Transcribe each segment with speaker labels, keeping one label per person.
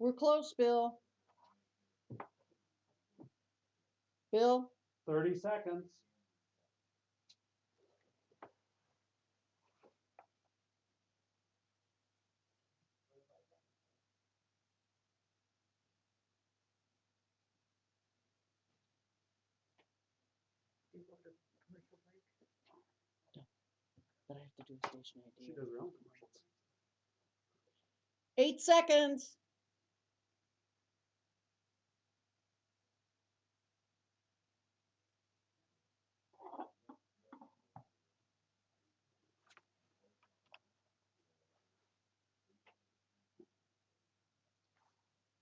Speaker 1: We're close, Bill. Bill?
Speaker 2: 30 seconds.
Speaker 1: Do you want a commercial break? No, but I have to do a station ID.
Speaker 2: She does her own commercials.
Speaker 1: 8 seconds.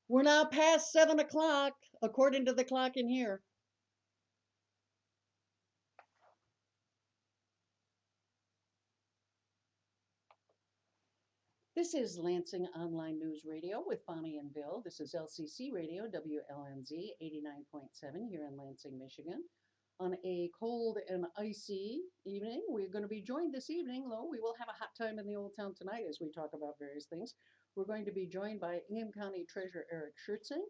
Speaker 1: We're now past 7 o'clock, according to the clock in here. This is Lansing Online News Radio with Bonnie and Bill. This is LCC Radio, WLNZ 89.7 here in Lansing, Michigan. On a cold and icy evening, we're going to be joined this evening, though we will have a hot time in the Old Town tonight as we talk about various things. We're going to be joined by Ingham County Treasurer Eric Schertzing,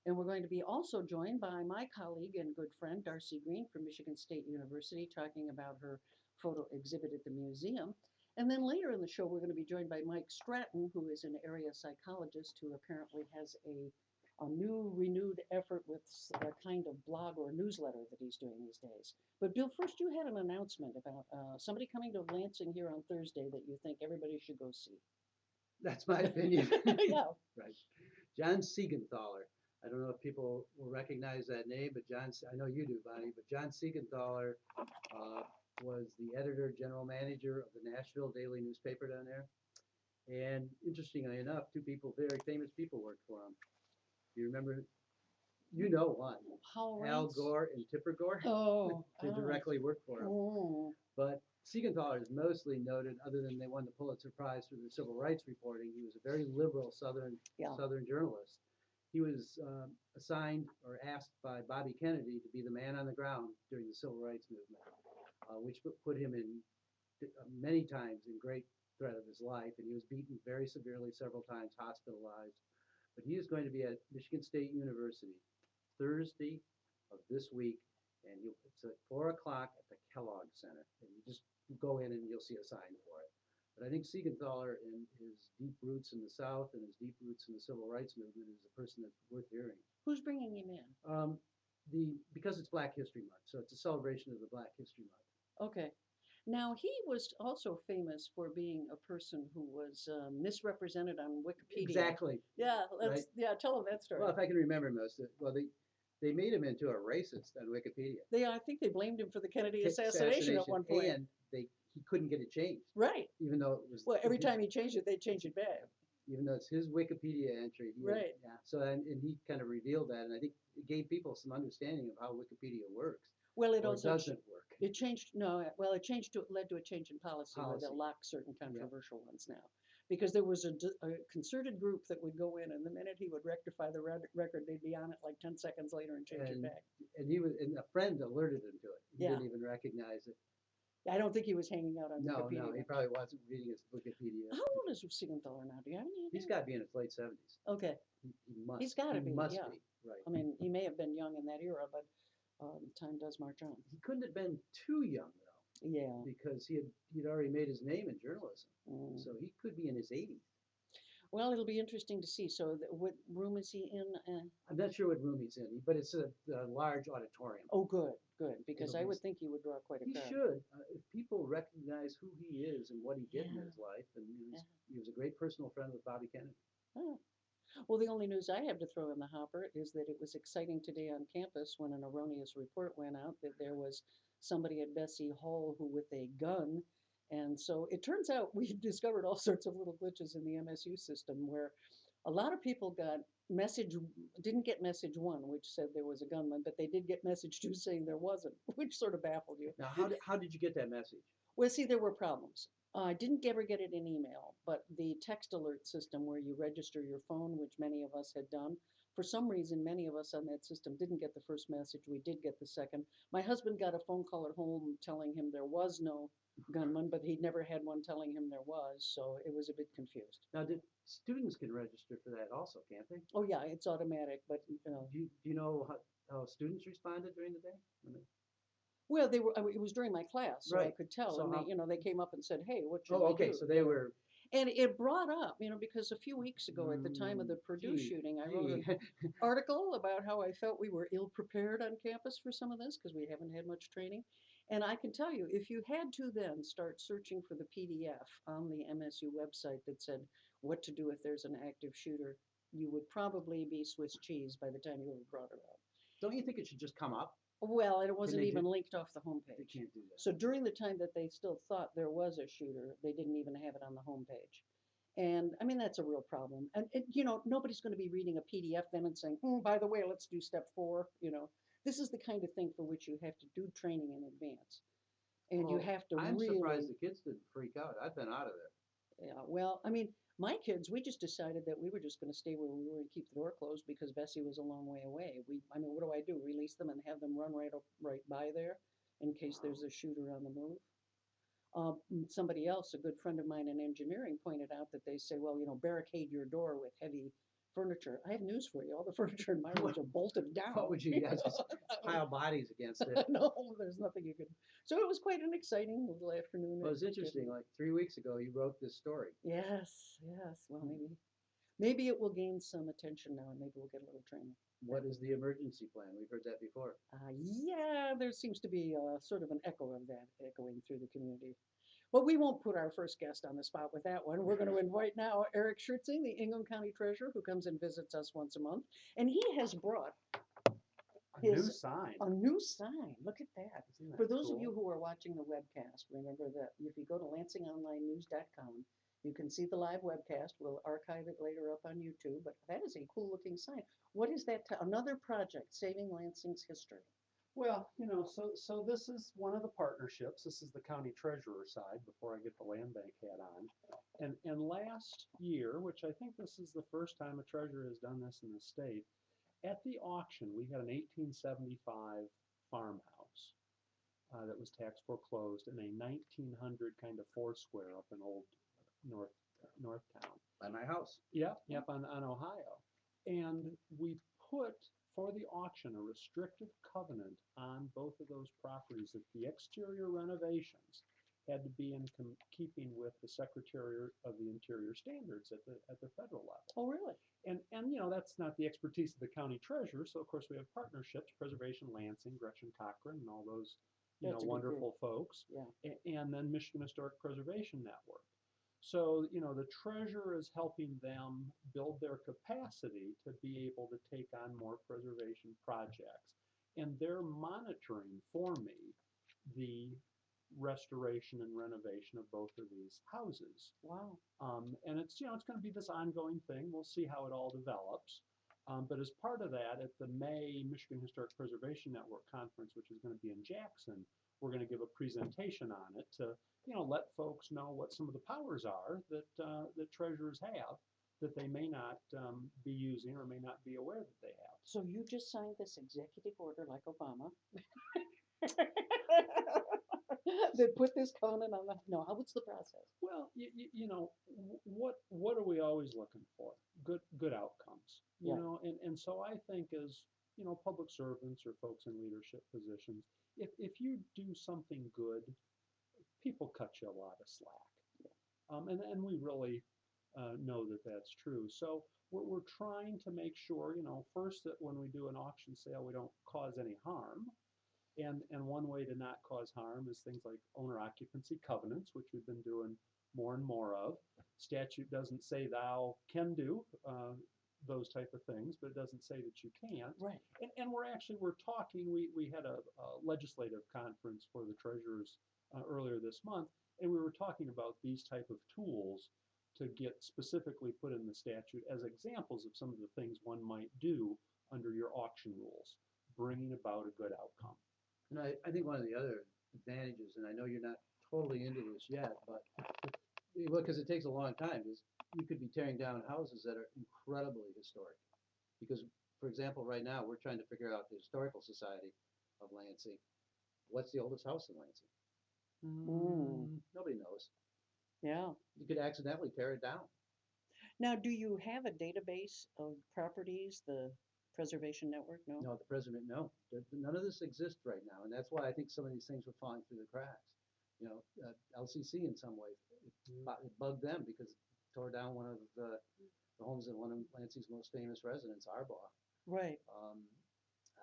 Speaker 1: and we're going to be also joined by my colleague and good friend Darcy Greene from Michigan State University, talking about her photo exhibit at the museum. And then later in the show, we're going to be joined by Mike Stratton, who is an area psychologist who apparently has a new renewed effort with a kind of blog or newsletter that he's doing these days. But Bill, first you had an announcement about somebody coming to Lansing here on Thursday that you think everybody should go see.
Speaker 3: That's my opinion.
Speaker 1: Yeah.
Speaker 3: Right. John Siegenthaler. I don't know if people will recognize that name, but I know you do, Bonnie, but John Siegenthaler was the editor, general manager of the Nashville Daily newspaper down there. And interestingly enough, two people, very famous people worked for him. Do you remember? You know one. Al Gore and Tipper Gore.
Speaker 1: Oh.
Speaker 3: They directly worked for him.
Speaker 1: Oh.
Speaker 3: But Siegenthaler is mostly noted, other than they won the Pulitzer Prize for their civil rights reporting. He was a very liberal Southern journalist. He was assigned or asked by Bobby Kennedy to be the man on the ground during the civil rights movement, which put him in many times in great threat of his life, and he was beaten very severely several times, hospitalized. But he is going to be at Michigan State University Thursday of this week, and it's at 4 o'clock at the Kellogg Center. And you just go in and you'll see a sign for it. But I think Siegenthaler, in his deep roots in the South and his deep roots in the civil rights movement, is a person that's worth hearing.
Speaker 1: Who's bringing him in?
Speaker 3: Because it's Black History Month, so it's a celebration of the Black History Month.
Speaker 1: Okay. Now, he was also famous for being a person who was misrepresented on Wikipedia.
Speaker 3: Exactly.
Speaker 1: Yeah,
Speaker 3: right?
Speaker 1: Tell them that story.
Speaker 3: Well, if I can remember most of it, well, they made him into a racist on Wikipedia.
Speaker 1: I think they blamed him for the Kennedy assassination at one point.
Speaker 3: And he couldn't get it changed.
Speaker 1: Right.
Speaker 3: Even though it was.
Speaker 1: Well, every time he changed it, they'd change it back.
Speaker 3: Even though it's his Wikipedia entry.
Speaker 1: Right.
Speaker 3: Yeah. So, and he kind of revealed that, and I think it gave people some understanding of how Wikipedia works.
Speaker 1: Well, it also
Speaker 3: doesn't work.
Speaker 1: It changed. No, well, it led to a change in policy. Where they'll lock certain controversial ones now, because there was a concerted group that would go in, and the minute he would rectify the record, they'd be on it like 10 seconds later and change it back.
Speaker 3: And a friend alerted him to it. He didn't even recognize it.
Speaker 1: I don't think he was hanging out on Wikipedia.
Speaker 3: No, he probably wasn't reading his Wikipedia.
Speaker 1: How old is Siegenthaler now? Do you have any idea?
Speaker 3: He's got to be in his late 70s.
Speaker 1: Okay.
Speaker 3: He must.
Speaker 1: He's got to be.
Speaker 3: Must be. Right.
Speaker 1: I mean, he may have been young in that era, but time does march on.
Speaker 3: He couldn't have been too young though.
Speaker 1: Yeah.
Speaker 3: Because he'd already made his name in journalism, so he could be in his 80s.
Speaker 1: Well, it'll be interesting to see. So, what room is he in?
Speaker 3: I'm not sure what room he's in, but it's a large auditorium.
Speaker 1: Oh, good, because I would think he would draw quite a crowd.
Speaker 3: He should. If people recognize who he is and what he did in his life, and he was a great personal friend with Bobby Kennedy.
Speaker 1: Oh. Well, the only news I have to throw in the hopper is that it was exciting today on campus when an erroneous report went out that there was somebody at Bessie Hall who with a gun. And so it turns out we've discovered all sorts of little glitches in the MSU system where a lot of people didn't get message 1, which said there was a gunman, but they did get message 2 saying there wasn't, which sort of baffled you.
Speaker 3: Now, how did you get that message?
Speaker 1: Well, see, there were problems. I didn't ever get it in email, but the text alert system where you register your phone, which many of us had done, for some reason, many of us on that system didn't get the first message. We did get the second. My husband got a phone call at home telling him there was no gunman, but he'd never had one telling him there was, so it was a bit confused.
Speaker 3: Now, Students can register for that also, can't they?
Speaker 1: Oh, yeah, it's automatic, but,
Speaker 3: Do you know how students responded during the day?
Speaker 1: well, they were, I mean, it was during my class, so I
Speaker 3: Right.
Speaker 1: could tell,
Speaker 3: So
Speaker 1: and they,
Speaker 3: how-
Speaker 1: they came up and said, hey, what should
Speaker 3: Oh,
Speaker 1: we
Speaker 3: okay,
Speaker 1: do?
Speaker 3: so they were.
Speaker 1: And it brought up, because a few weeks ago at the time of the Purdue
Speaker 3: Gee,
Speaker 1: shooting, I wrote an
Speaker 3: gee.
Speaker 1: article about how I felt we were ill prepared on campus for some of this because we haven't had much training. And I can tell you, if you had to then start searching for the PDF on the MSU website that said what to do if there's an active shooter, you would probably be Swiss cheese by the time you were brought around.
Speaker 3: Don't you think it should just come up?
Speaker 1: Well, and it wasn't
Speaker 3: they
Speaker 1: even
Speaker 3: do-
Speaker 1: linked off the
Speaker 3: They
Speaker 1: homepage.
Speaker 3: can't do that.
Speaker 1: So during the time that they still thought there was a shooter, they didn't even have it on the homepage. And I mean, that's a real problem. And, nobody's going to be reading a PDF then and saying, by the way, let's do step 4. This is the kind of thing for which you have to do training in advance. And you
Speaker 3: Oh,
Speaker 1: have to
Speaker 3: I'm
Speaker 1: really.
Speaker 3: surprised the kids didn't freak out. I've been out of there.
Speaker 1: Yeah, well, I mean, my kids, we just decided that we were just going to stay where we were and keep the door closed because Bessie was a long way away. I mean, what do I do? Release them and have them run right by there in case there's a shooter on the move? Somebody else, a good friend of mine in engineering, pointed out that they say, well, barricade your door with heavy furniture. I have news for you. All the furniture in my rooms are bolted down.
Speaker 3: What would you guys just pile bodies against it?
Speaker 1: No, there's nothing you could. So it was quite an exciting little afternoon.
Speaker 3: Well, it's interesting. Like 3 weeks ago, you wrote this story.
Speaker 1: Yes, yes. Well, maybe it will gain some attention now, and maybe we'll get a little training.
Speaker 3: What is the emergency plan? We've heard that before.
Speaker 1: Yeah, there seems to be sort of an echo of that echoing through the community. But we won't put our first guest on the spot with that one. We're going to invite now Eric Schertzing, the Ingham County Treasurer, who comes and visits us once a month. And he has brought
Speaker 2: A new sign.
Speaker 1: a new sign. Look at that.
Speaker 2: Isn't that
Speaker 1: For those of
Speaker 2: cool?
Speaker 1: you who are watching the webcast, remember that if you go to LansingOnlineNews.com, you can see the live webcast. We'll archive it later up on YouTube, but that is a cool looking sign. What is that? Another project, Saving Lansing's History.
Speaker 2: Well, so this is one of the partnerships. This is the county treasurer side before I get the land bank hat on. And last year, which I think this is the first time a treasurer has done this in the state, at the auction, we had an 1875 farmhouse that was tax foreclosed in a 1900 kind of foursquare up in old Northtown.
Speaker 3: By my house.
Speaker 2: Yep, on Ohio. And we put for the auction a restrictive covenant on both of those properties that the exterior renovations had to be in keeping with the Secretary of the Interior standards at the federal level.
Speaker 1: Oh, really?
Speaker 2: And that's not the expertise of the county treasurer. So of course we have partnerships, Preservation Lansing, Gretchen Cochran, and all those wonderful folks.
Speaker 1: Yeah.
Speaker 2: And then Michigan Historic Preservation Network. So, the treasurer is helping them build their capacity to be able to take on more preservation projects. And they're monitoring for me the restoration and renovation of both of these houses.
Speaker 1: Wow.
Speaker 2: And it's, it's going to be this ongoing thing. We'll see how it all develops. But as part of that, at the May Michigan Historic Preservation Network Conference, which is going to be in Jackson, we're going to give a presentation on it to let folks know what some of the powers are that treasurers have that they may not be using or may not be aware that they have.
Speaker 1: So you just signed this executive order like Obama that put this covenant on the. No, what's the process?
Speaker 2: Well, what are we always looking for? Good outcomes. And so I think as public servants or folks in leadership positions, if you do something good, people cut you a lot of slack. And we really know that that's true. So we're trying to make sure, first that when we do an auction sale, we don't cause any harm. And one way to not cause harm is things like owner occupancy covenants, which we've been doing more and more of. Statute doesn't say thou can do those type of things, but it doesn't say that you can't.
Speaker 1: Right.
Speaker 2: And we're talking, we had a legislative conference for the treasurers earlier this month, and we were talking about these type of tools to get specifically put in the statute as examples of some of the things one might do under your auction rules, bringing about a good outcome.
Speaker 3: And I think one of the other advantages, and I know you're not totally into this yet, but because it takes a long time, is you could be tearing down houses that are incredibly historic. Because, for example, right now we're trying to figure out the Historical Society of Lansing. What's the oldest house in Lansing? Nobody knows.
Speaker 1: Yeah.
Speaker 3: You could accidentally tear it down.
Speaker 1: Now, do you have a database of properties, the preservation network? No?
Speaker 3: No, the president, no. None of this exists right now, and that's why I think some of these things were falling through the cracks. You know, LCC in some ways, it bugged them because it tore down one of the homes of one of Lansing's most famous residents, Arbaugh.
Speaker 1: Right.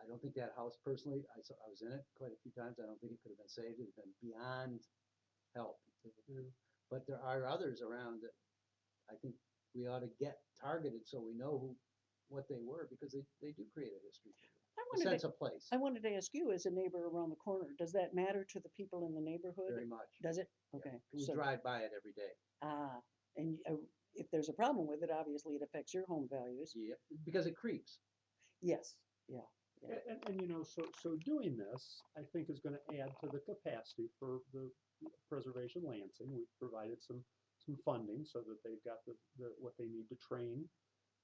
Speaker 3: I don't think that house personally, I was in it quite a few times. I don't think it could have been saved. It would have been beyond help. But there are others around that I think we ought to get targeted so we know what they were, because they do create a history. A sense of place.
Speaker 1: I wanted to ask you, as a neighbor around the corner, does that matter to the people in the neighborhood?
Speaker 3: Very much.
Speaker 1: Does it?
Speaker 3: Yeah.
Speaker 1: Okay.
Speaker 3: We
Speaker 1: So,
Speaker 3: drive by it every day.
Speaker 1: and if there's a problem with it, obviously it affects your home values.
Speaker 3: Yeah, because it creeps.
Speaker 1: Yes. Yeah. Yeah.
Speaker 2: And you know, so doing this, I think, is going to add to the capacity for the Preservation Lansing. We've provided some funding so that they've got the what they need to train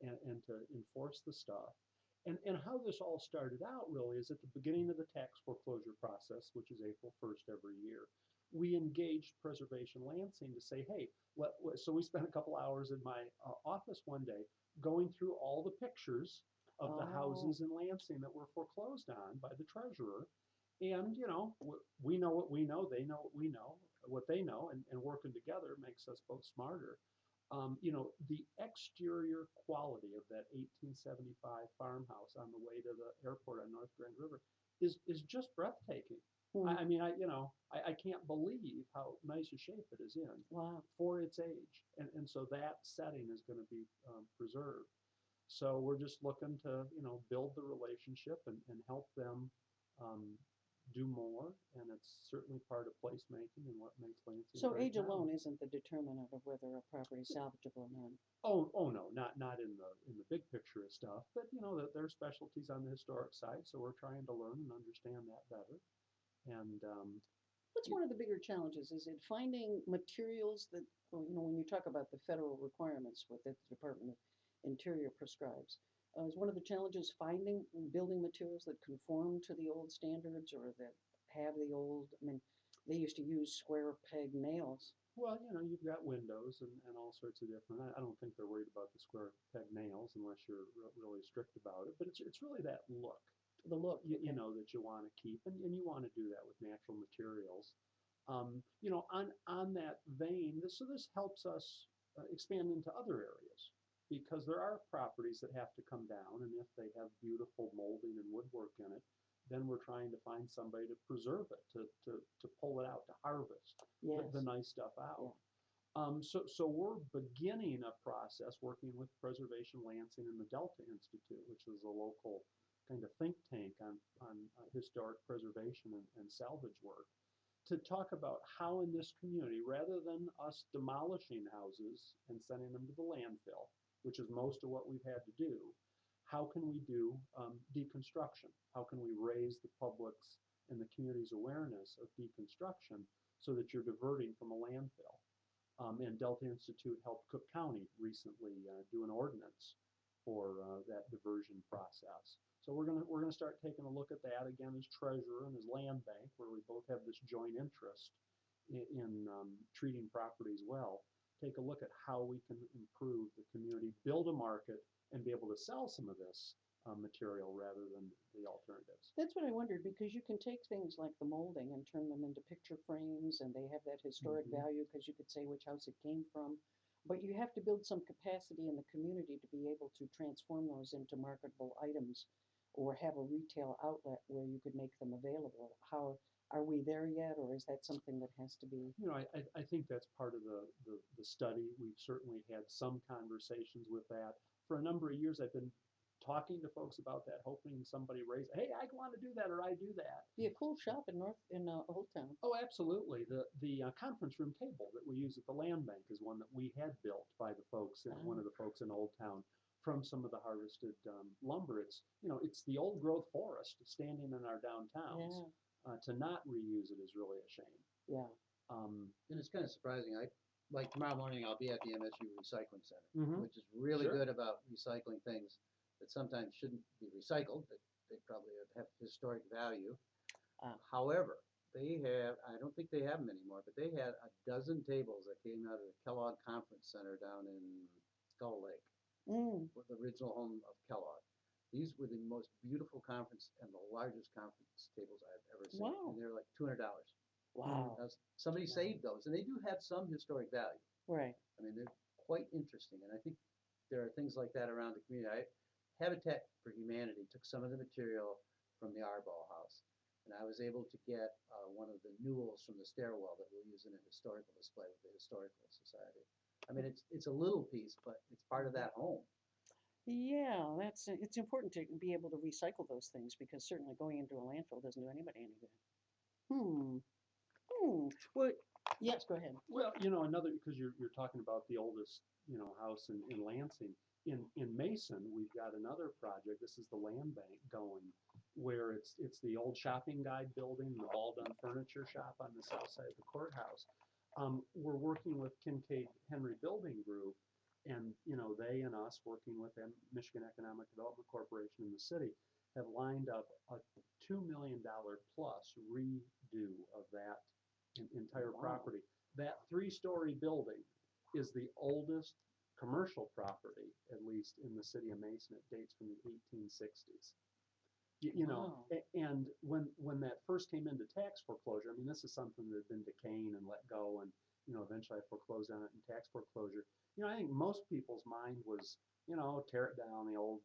Speaker 2: and to enforce the stuff. And how this all started out really is at the beginning of the tax foreclosure process, which is April 1st every year. We engaged Preservation Lansing to say, hey, so we spent a couple hours in my office one day going through all the pictures of the houses in Lansing that were foreclosed on by the treasurer. And, you know, we know what we know, they know what we know, what they know, and working together makes us both smarter. You know, the exterior quality of that 1875 farmhouse on the way to the airport on North Grand River is just breathtaking. I mean, I can't believe how nice a shape it is in.
Speaker 1: Wow.
Speaker 2: For its age. And so that setting is going to be preserved. So we're just looking to, you know, build the relationship and help them do more. And it's certainly part of placemaking and what makes Lansing
Speaker 1: So
Speaker 2: great
Speaker 1: age
Speaker 2: now.
Speaker 1: alone isn't the determinant of whether a property is salvageable or not.
Speaker 2: Oh no, not in the big picture of stuff, but you know that there are specialties on the historic side, so we're trying to learn and understand that better. And
Speaker 1: what's one of the bigger challenges? Is it finding materials that, well, you know, when you talk about the federal requirements with the Department of Interior prescribes, is one of the challenges finding building materials that conform to the old standards or that have the old, I mean, they used to use square peg nails.
Speaker 2: well, you know, you've got windows and all sorts of different. I don't think they're worried about the square peg nails unless you're really strict about it. But it's really that look.
Speaker 1: The look.
Speaker 2: You know, that you want to keep, and you want to do that with natural materials. You know, on that vein, this helps us expand into other areas, because there are properties that have to come down, and if they have beautiful molding and woodwork in it, then we're trying to find somebody to preserve it, to pull it out, to harvest the nice stuff out. Yeah. So we're beginning a process working with Preservation Lansing and the Delta Institute, which is a local kind of think tank on historic preservation and salvage work, to talk about how in this community, rather than us demolishing houses and sending them to the landfill, which is most of what we've had to do, how can we do deconstruction? How can we raise the public's and the community's awareness of deconstruction so that you're diverting from a landfill? And Delta Institute helped Cook County recently do an ordinance for that diversion process. So we're gonna start taking a look at that again as treasurer and as land bank, where we both have this joint interest in treating properties well. Take a look at how we can improve the community, build a market, and be able to sell some of this material rather than the alternatives.
Speaker 1: That's what I wondered, because you can take things like the molding and turn them into picture frames, and they have that historic value because you could say which house it came from. But you have to build some capacity in the community to be able to transform those into marketable items, or have a retail outlet where you could make them available. How are we there yet, or is that something that has to be?
Speaker 2: You know, I think that's part of the study. We've certainly had some conversations with that. For a number of years, I've been talking to folks about that, hoping somebody raise, hey, I want to do that, or I do that.
Speaker 1: Be a cool shop in Old Town.
Speaker 2: Oh, absolutely. The conference room table that we use at the land bank is one that we had built by the folks, one of the folks in Old Town, from some of the harvested lumber. It's, you know, it's the old growth forest standing in our downtowns.
Speaker 1: Yeah.
Speaker 2: To not reuse it is really a shame.
Speaker 1: Yeah.
Speaker 3: And it's kind of surprising. Like tomorrow morning, I'll be at the MSU Recycling Center, which is really
Speaker 2: Sure.
Speaker 3: good about recycling things that sometimes shouldn't be recycled, that they probably have historic value. However, they have, I don't think they have them anymore, but they had a dozen tables that came out of the Kellogg Conference Center down in Skull Lake,
Speaker 1: Mm.
Speaker 3: the original home of Kellogg. These were the most beautiful conference and the largest conference tables I've ever seen.
Speaker 1: Wow.
Speaker 3: And they're like $200.
Speaker 1: Wow.
Speaker 3: Somebody
Speaker 2: Wow.
Speaker 3: saved those, and they do have some historic value.
Speaker 1: Right.
Speaker 3: I mean, they're quite interesting, and I think there are things like that around the community. Habitat for Humanity took some of the material from the Arbol House, and I was able to get one of the newels from the stairwell that we'll use in a historical display with the Historical Society. I mean, it's a little piece, but it's part of that home.
Speaker 1: Yeah, it's important to be able to recycle those things because certainly going into a landfill doesn't do anybody any good. Well, yes, go ahead.
Speaker 2: Well, another, because you're talking about the oldest, house in Lansing. In Mason, we've got another project. This is the land bank going, where it's the old shopping guide building, the all done furniture shop on the south side of the courthouse. We're working with Kincaid Henry Building Group, and they and us working with them, Michigan Economic Development Corporation in the city, have lined up a $2 million plus redo of that entire property. That 3-story building is the oldest commercial property, at least in the city of Mason. It dates from the 1860s.
Speaker 1: Wow.
Speaker 2: And when that first came into tax foreclosure, I mean, this is something that had been decaying and let go, and eventually I foreclosed on it in tax foreclosure. I think most people's mind was, tear it down, the old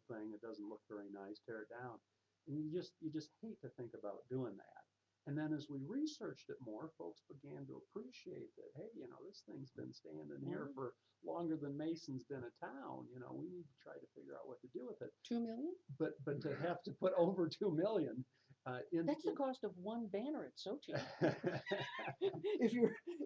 Speaker 2: thing. It doesn't look very nice. Tear it down, and you just hate to think about doing that. And then as we researched it more, folks began to appreciate that, hey, this thing's been standing here for longer than Mason's been a town. We need to try to figure out what to do with it.
Speaker 1: 2 million?
Speaker 2: But to have to put over 2 million
Speaker 1: That's the cost of one banner at Sochi.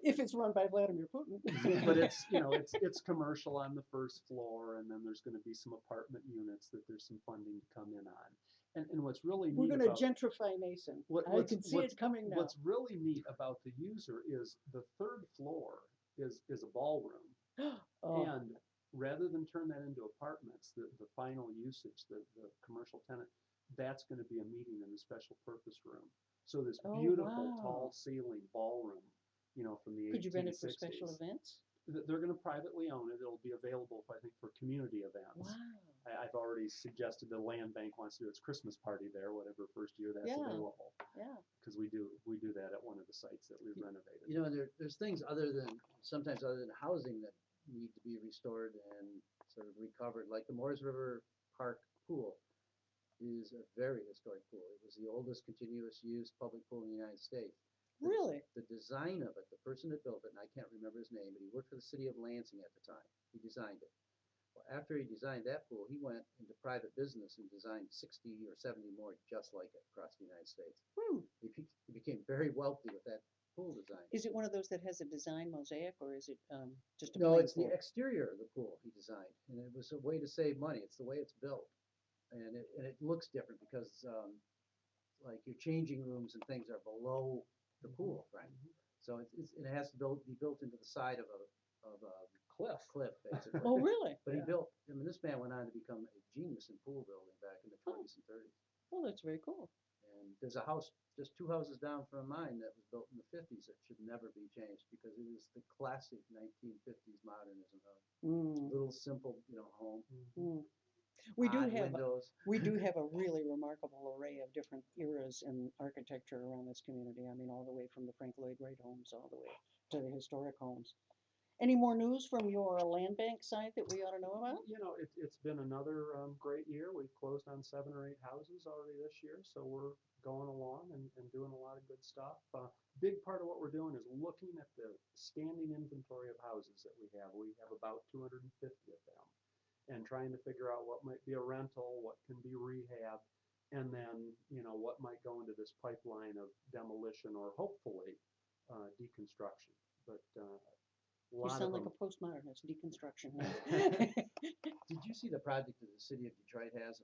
Speaker 1: if it's run by Vladimir Putin.
Speaker 2: But it's commercial on the first floor, and then there's going to be some apartment units that there's some funding to come in on. And what's really neat,
Speaker 1: we're going to gentrify Mason. I can see it coming now.
Speaker 2: What's really neat about the user is the third floor is a ballroom. And rather than turn that into apartments, the final usage, the commercial tenant, that's going to be a meeting in a special purpose room. So this beautiful tall ceiling ballroom, from the 1860s.
Speaker 1: Could you rent it for special events?
Speaker 2: They're going to privately own it. It'll be available, I think, for community events.
Speaker 1: Wow.
Speaker 2: I've already suggested the land bank wants to do its Christmas party there, whatever first year that's available.
Speaker 1: Yeah.
Speaker 2: Because we do that at one of the sites that we've renovated.
Speaker 3: There's things sometimes other than housing that need to be restored and sort of recovered. Like the Moores River Park pool is a very historic pool. It was the oldest continuous use public pool in the United States.
Speaker 1: Really?
Speaker 3: The design of it, the person that built it, and I can't remember his name, but he worked for the city of Lansing at the time. He designed it. Well, after he designed that pool, he went into private business and designed 60 or 70 more just like it across the United States. He became very wealthy with that pool design.
Speaker 1: Is it one of those that has a design mosaic, or is it just a
Speaker 3: No,
Speaker 1: plain
Speaker 3: it's
Speaker 1: pool?
Speaker 3: the exterior of the pool he designed, and it was a way to save money. It's the way it's built, and it looks different because like your changing rooms and things are below the pool, right? So it has to be built into the side of a cliff, basically.
Speaker 1: Oh, really?
Speaker 3: But this man went on to become a genius in pool building back in the 20s and 30s.
Speaker 1: Well, that's very cool.
Speaker 3: And there's a house just 2 houses down from mine that was built in the 50s that should never be changed because it is the classic 1950s modernism home. Little simple, home.
Speaker 1: We do have a really remarkable array of different eras in architecture around this community. I mean, all the way from the Frank Lloyd Wright homes all the way to the historic homes. Any more news from your land bank site that we ought to know about?
Speaker 2: It's been another great year. We've closed on 7 or 8 houses already this year, so we're going along and doing a lot of good stuff. Big part of what we're doing is looking at the standing inventory of houses that we have. We have about 250 of them, and trying to figure out what might be a rental, what can be rehab, and then what might go into this pipeline of demolition or hopefully deconstruction. But
Speaker 1: You sound like a postmodernist, deconstruction.
Speaker 3: Did you see the project that the city of Detroit has?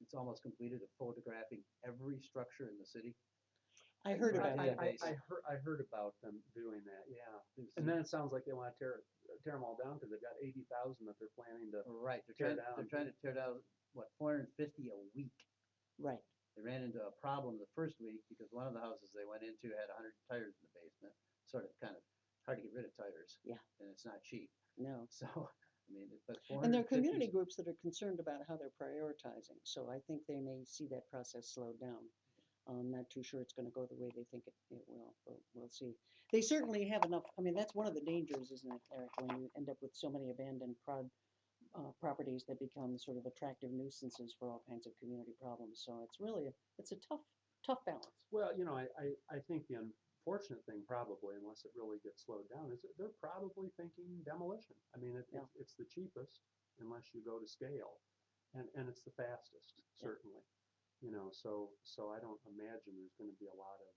Speaker 3: It's almost completed of photographing every structure in the city.
Speaker 1: I heard about it.
Speaker 2: I heard about them doing that. Yeah, and then it sounds like they want to tear them all down because they've got 80,000 that they're planning to tear down.
Speaker 3: They're trying to tear down 450 a week.
Speaker 1: Right.
Speaker 3: They ran into a problem the first week because one of the houses they went into had 100 tires in the basement. Sort of kind of hard to get rid of tires.
Speaker 1: Yeah.
Speaker 3: And it's not cheap.
Speaker 1: No.
Speaker 3: So I mean, but
Speaker 1: And there are
Speaker 3: 450
Speaker 1: community groups that are concerned about how they're prioritizing, so I think they may see that process slow down. I'm not too sure it's gonna go the way they think it will, but we'll see. They certainly have enough, I mean, that's one of the dangers, isn't it, Eric, when you end up with so many abandoned properties that become sort of attractive nuisances for all kinds of community problems. So it's really, it's a tough balance.
Speaker 2: Well, I think the unfortunate thing probably, unless it really gets slowed down, is that they're probably thinking demolition. I mean,
Speaker 1: Yeah.
Speaker 2: it's the cheapest unless you go to scale, and it's the fastest, certainly. So I don't imagine there's going to be a lot of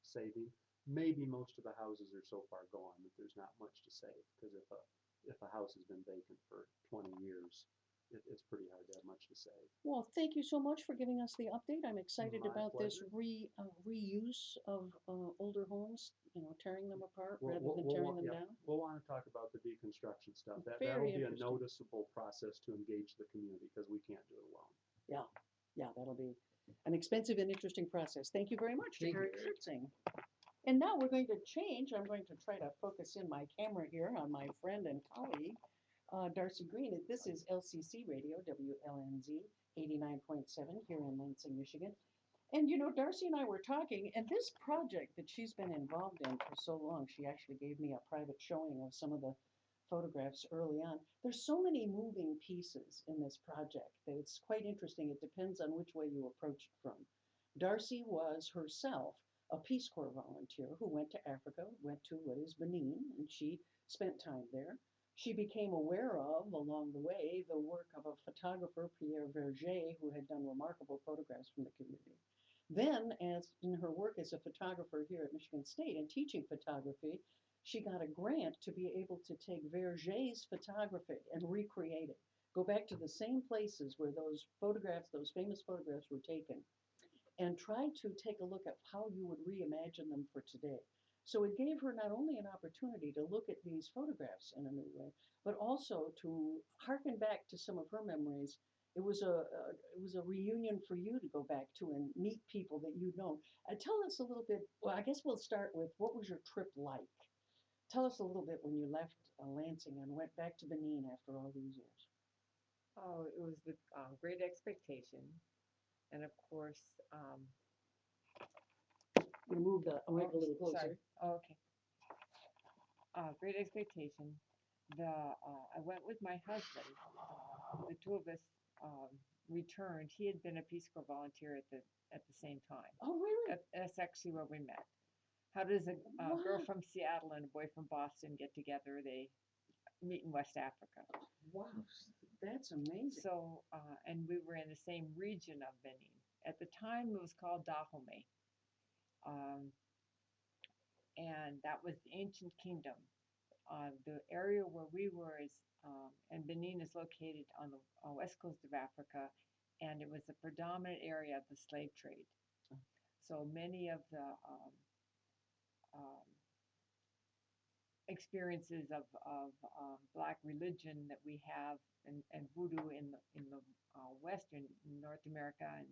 Speaker 2: saving. Maybe most of the houses are so far gone that there's not much to save, because if a house has been vacant for 20 years, it's pretty hard to have much to save.
Speaker 1: Well, thank you so much for giving us the update. I'm excited
Speaker 2: My
Speaker 1: about this
Speaker 2: pleasure.
Speaker 1: reuse of older homes, tearing them apart
Speaker 2: We'll,
Speaker 1: rather
Speaker 2: we'll,
Speaker 1: than
Speaker 2: we'll,
Speaker 1: tearing
Speaker 2: wa-
Speaker 1: them
Speaker 2: yeah,
Speaker 1: down.
Speaker 2: we'll want to talk about the deconstruction stuff. That'll
Speaker 1: Very
Speaker 2: be a
Speaker 1: interesting.
Speaker 2: noticeable process to engage the community, because we can't do it alone.
Speaker 1: Yeah, that'll be an expensive and interesting process. Thank you very much,
Speaker 3: Thank you,
Speaker 1: Eric
Speaker 3: Eric.
Speaker 1: Schertzing. And now we're going to change. I'm going to try to focus in my camera here on my friend and colleague, Darcy Greene. This is LCC Radio, WLNZ 89.7 here in Lansing, Michigan. And Darcy and I were talking, and this project that she's been involved in for so long, she actually gave me a private showing of some of the photographs early on. There's so many moving pieces in this project that it's quite interesting. It depends on which way you approach it from. Darcy was herself a Peace Corps volunteer who went to Africa, went to what is Benin, and she spent time there. She became aware of, along the way, the work of a photographer, Pierre Verger, who had done remarkable photographs from the community. Then, as in her work as a photographer here at Michigan State and teaching photography, she got a grant to be able to take Verger's photography and recreate it. Go back to the same places where those photographs, those famous photographs were taken, and try to take a look at how you would reimagine them for today. So it gave her not only an opportunity to look at these photographs in a new way, but also to harken back to some of her memories. It was a reunion for you to go back to and meet people that you know. Tell us a little bit. Well, I guess we'll start with, what was your trip like? Tell us a little bit when you left Lansing and went back to Benin after all these years.
Speaker 4: Oh, it was with great expectation, and of course,
Speaker 1: You move the mic a little closer.
Speaker 4: sorry. Oh, okay. Great expectation. I went with my husband. The two of us returned. He had been a Peace Corps volunteer at the same time.
Speaker 1: Oh, really?
Speaker 4: That's actually where we met. How does a girl
Speaker 1: Wow.
Speaker 4: from Seattle and a boy from Boston get together? They meet in West Africa.
Speaker 1: Wow, that's amazing.
Speaker 4: So, and we were in the same region of Benin. At the time, it was called Dahomey. And that was the ancient kingdom. The area where we were is, and Benin is located on the west coast of Africa, and it was a predominant area of the slave trade. So many of the experiences of black religion that we have, and voodoo in the western North America and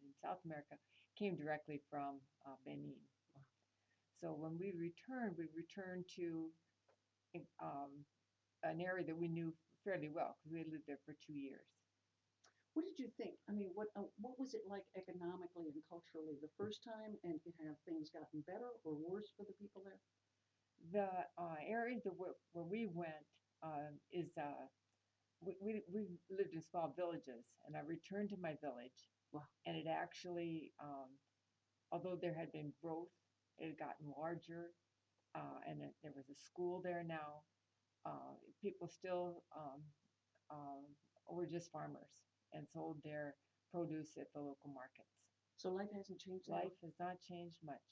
Speaker 4: in South America came directly from Benin. So when we returned to an area that we knew fairly well, because we had lived there for 2 years.
Speaker 1: What did you think? I mean, what was it like economically and culturally the first time, and have things gotten better or worse for the people there?
Speaker 4: The areas where we went is we lived in small villages, and I returned to my village.
Speaker 1: Wow.
Speaker 4: And it actually, although there had been growth, it had gotten larger, and there was a school there now. People still were just farmers and sold their produce at the local markets.
Speaker 1: So life hasn't changed that
Speaker 4: Life
Speaker 1: much?
Speaker 4: has not changed much.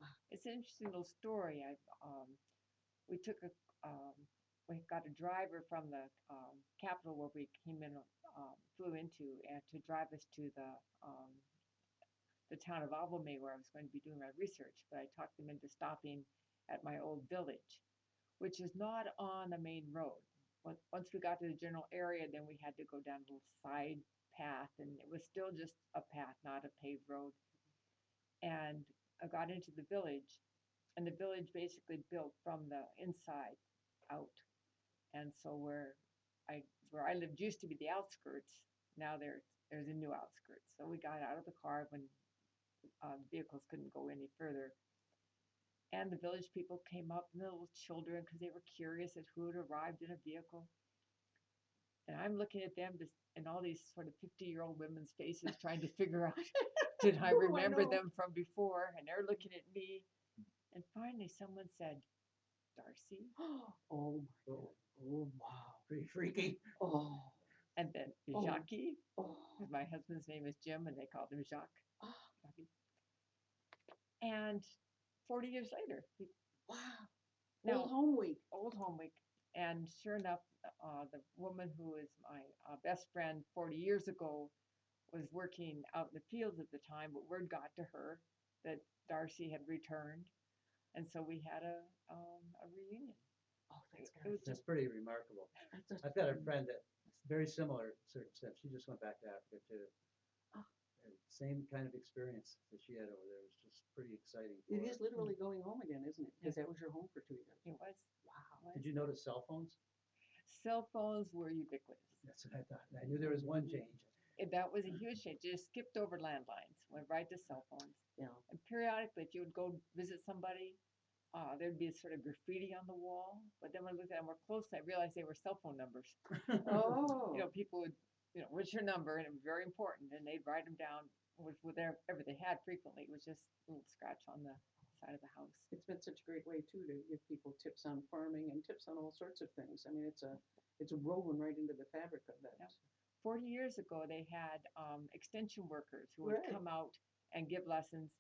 Speaker 1: Wow.
Speaker 4: It's an interesting little story. We took we got a driver from the capital where we flew into, and to drive us to the town of Abomey, where I was going to be doing my research. But I talked them into stopping at my old village, which is not on the main road. Once we got to the general area, then we had to go down a little side path, and it was still just a path, not a paved road. And I got into the village, and the village basically built from the inside out. And so where I lived used to be the outskirts. Now there's a new outskirts. So we got out of the car when vehicles couldn't go any further. And the village people came up, and the little children, because they were curious at who had arrived in a vehicle. And I'm looking at them just in all these sort of 50-year-old women's faces trying to figure out, did I
Speaker 1: Who do I
Speaker 4: remember
Speaker 1: know?
Speaker 4: them from before? And they're looking at me. And finally someone said, Darcy.
Speaker 1: Oh my
Speaker 3: Oh,
Speaker 1: God. Oh wow.
Speaker 3: pretty freaky.
Speaker 1: Oh.
Speaker 4: And then
Speaker 1: Oh.
Speaker 4: Jacques,
Speaker 1: Oh.
Speaker 4: because my husband's name is Jim, and they called him Jacques.
Speaker 1: Ah.
Speaker 4: Jacques. And 40 years later,
Speaker 1: Wow.
Speaker 4: now
Speaker 1: Old home week.
Speaker 4: old home week, and sure enough, the woman who is my best friend 40 years ago was working out in the fields at the time, but word got to her that Darcy had returned, and so we had a reunion.
Speaker 1: Oh, that's
Speaker 4: It was
Speaker 3: That's
Speaker 4: just
Speaker 3: pretty remarkable.
Speaker 1: that's
Speaker 3: I've got a friend that very similar circumstance. She just went back to Africa too.
Speaker 1: Ah.
Speaker 3: And same kind of experience that she had over there. It was just pretty exciting. For
Speaker 1: It
Speaker 3: her.
Speaker 1: is literally going home again, isn't it? Because
Speaker 4: Yes.
Speaker 1: that was your home for 2 years.
Speaker 4: it was.
Speaker 1: Wow.
Speaker 3: Did you notice cell phones?
Speaker 4: Cell phones were ubiquitous.
Speaker 3: That's what I thought. I knew there was one change.
Speaker 4: That was a huge change. You just skipped over landlines, went right to cell phones.
Speaker 1: Yeah.
Speaker 4: And periodically, if you would go visit somebody, there'd be sort of graffiti on the wall. But then when I looked at them more closely, I realized they were cell phone numbers.
Speaker 1: Oh.
Speaker 4: You know, people would, what's your number? And it was very important. And they'd write them down with whatever they had frequently. It was just a little scratch on the side of the house.
Speaker 1: It's been such a great way too to give people tips on farming and tips on all sorts of things. I mean, it's woven right into the fabric of that.
Speaker 4: Yeah. 40 years ago, they had extension workers who would
Speaker 1: Right.
Speaker 4: come out and give lessons.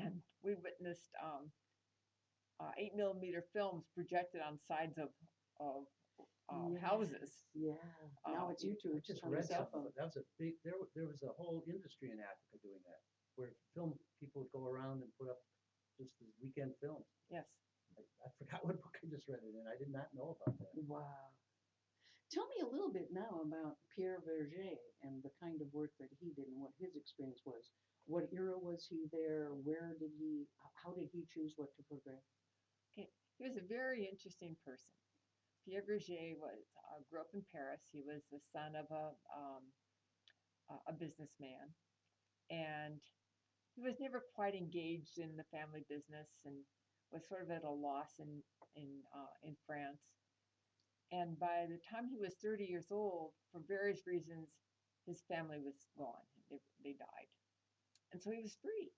Speaker 4: And we witnessed 8mm films projected on sides of houses.
Speaker 1: Yeah. Now it's YouTube.
Speaker 3: I just
Speaker 1: on
Speaker 3: read
Speaker 1: the cell
Speaker 3: something.
Speaker 1: phone.
Speaker 3: That was a big. There was a whole industry in Africa doing that, where film people would go around and put up just as weekend films.
Speaker 4: Yes.
Speaker 3: I forgot what book I just read it in. I did not know about that.
Speaker 1: Wow. Tell me a little bit now about Pierre Verger and the kind of work that he did and what his experience was. What era was he there? How did he choose what to photograph?
Speaker 4: Okay. He was a very interesting person. Pierre Verger grew up in Paris. He was the son of a businessman, and he was never quite engaged in the family business, and was sort of at a loss in France. And by the time he was 30 years old, for various reasons, his family was gone. They died, and so he was free.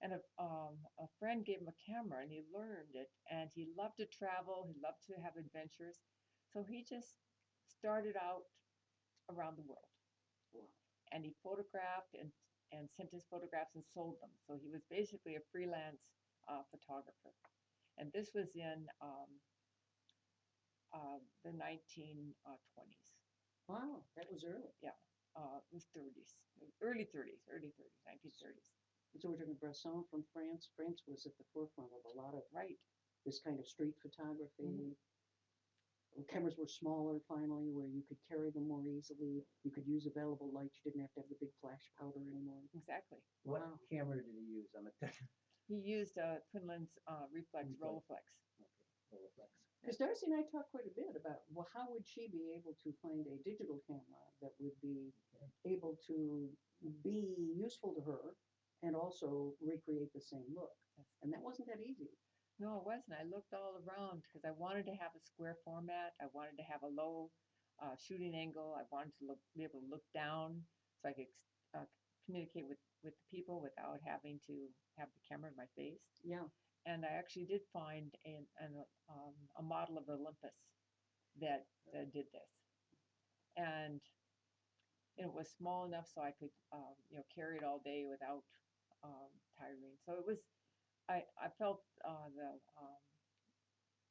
Speaker 4: And a friend gave him a camera, and he learned it. And he loved to travel. He loved to have adventures. So he just started out around the world.
Speaker 1: Wow.
Speaker 4: And he photographed and sent his photographs and sold them. So he was basically a freelance photographer. And this was in the 1920s.
Speaker 1: Wow, that was early.
Speaker 4: Yeah, it was 30s, early 30s, 1930s.
Speaker 1: So we're talking Bresson from France. France was at the forefront of a lot of
Speaker 4: Right.
Speaker 1: this kind of street photography. Cameras were smaller finally, where you could carry them more easily. You could use available lights. You didn't have to have the big flash powder anymore.
Speaker 4: Exactly.
Speaker 3: What
Speaker 1: Wow.
Speaker 3: camera did he use? I'm a
Speaker 4: He used Quinlan's reflex Rolleiflex.
Speaker 3: Rolleiflex.
Speaker 1: Because Darcy and I talked quite a bit about, well, how would she be able to find a digital camera that would be able to be useful to her and also recreate the same look? And that wasn't that easy.
Speaker 4: No, it wasn't. I looked all around because I wanted to have a square format. I wanted to have a low shooting angle. I wanted to be able to look down so I could communicate with the people without having to have the camera in my face.
Speaker 1: Yeah.
Speaker 4: And I actually did find a model of Olympus that did this. And it was small enough so I could carry it all day without tiring. So it was, I felt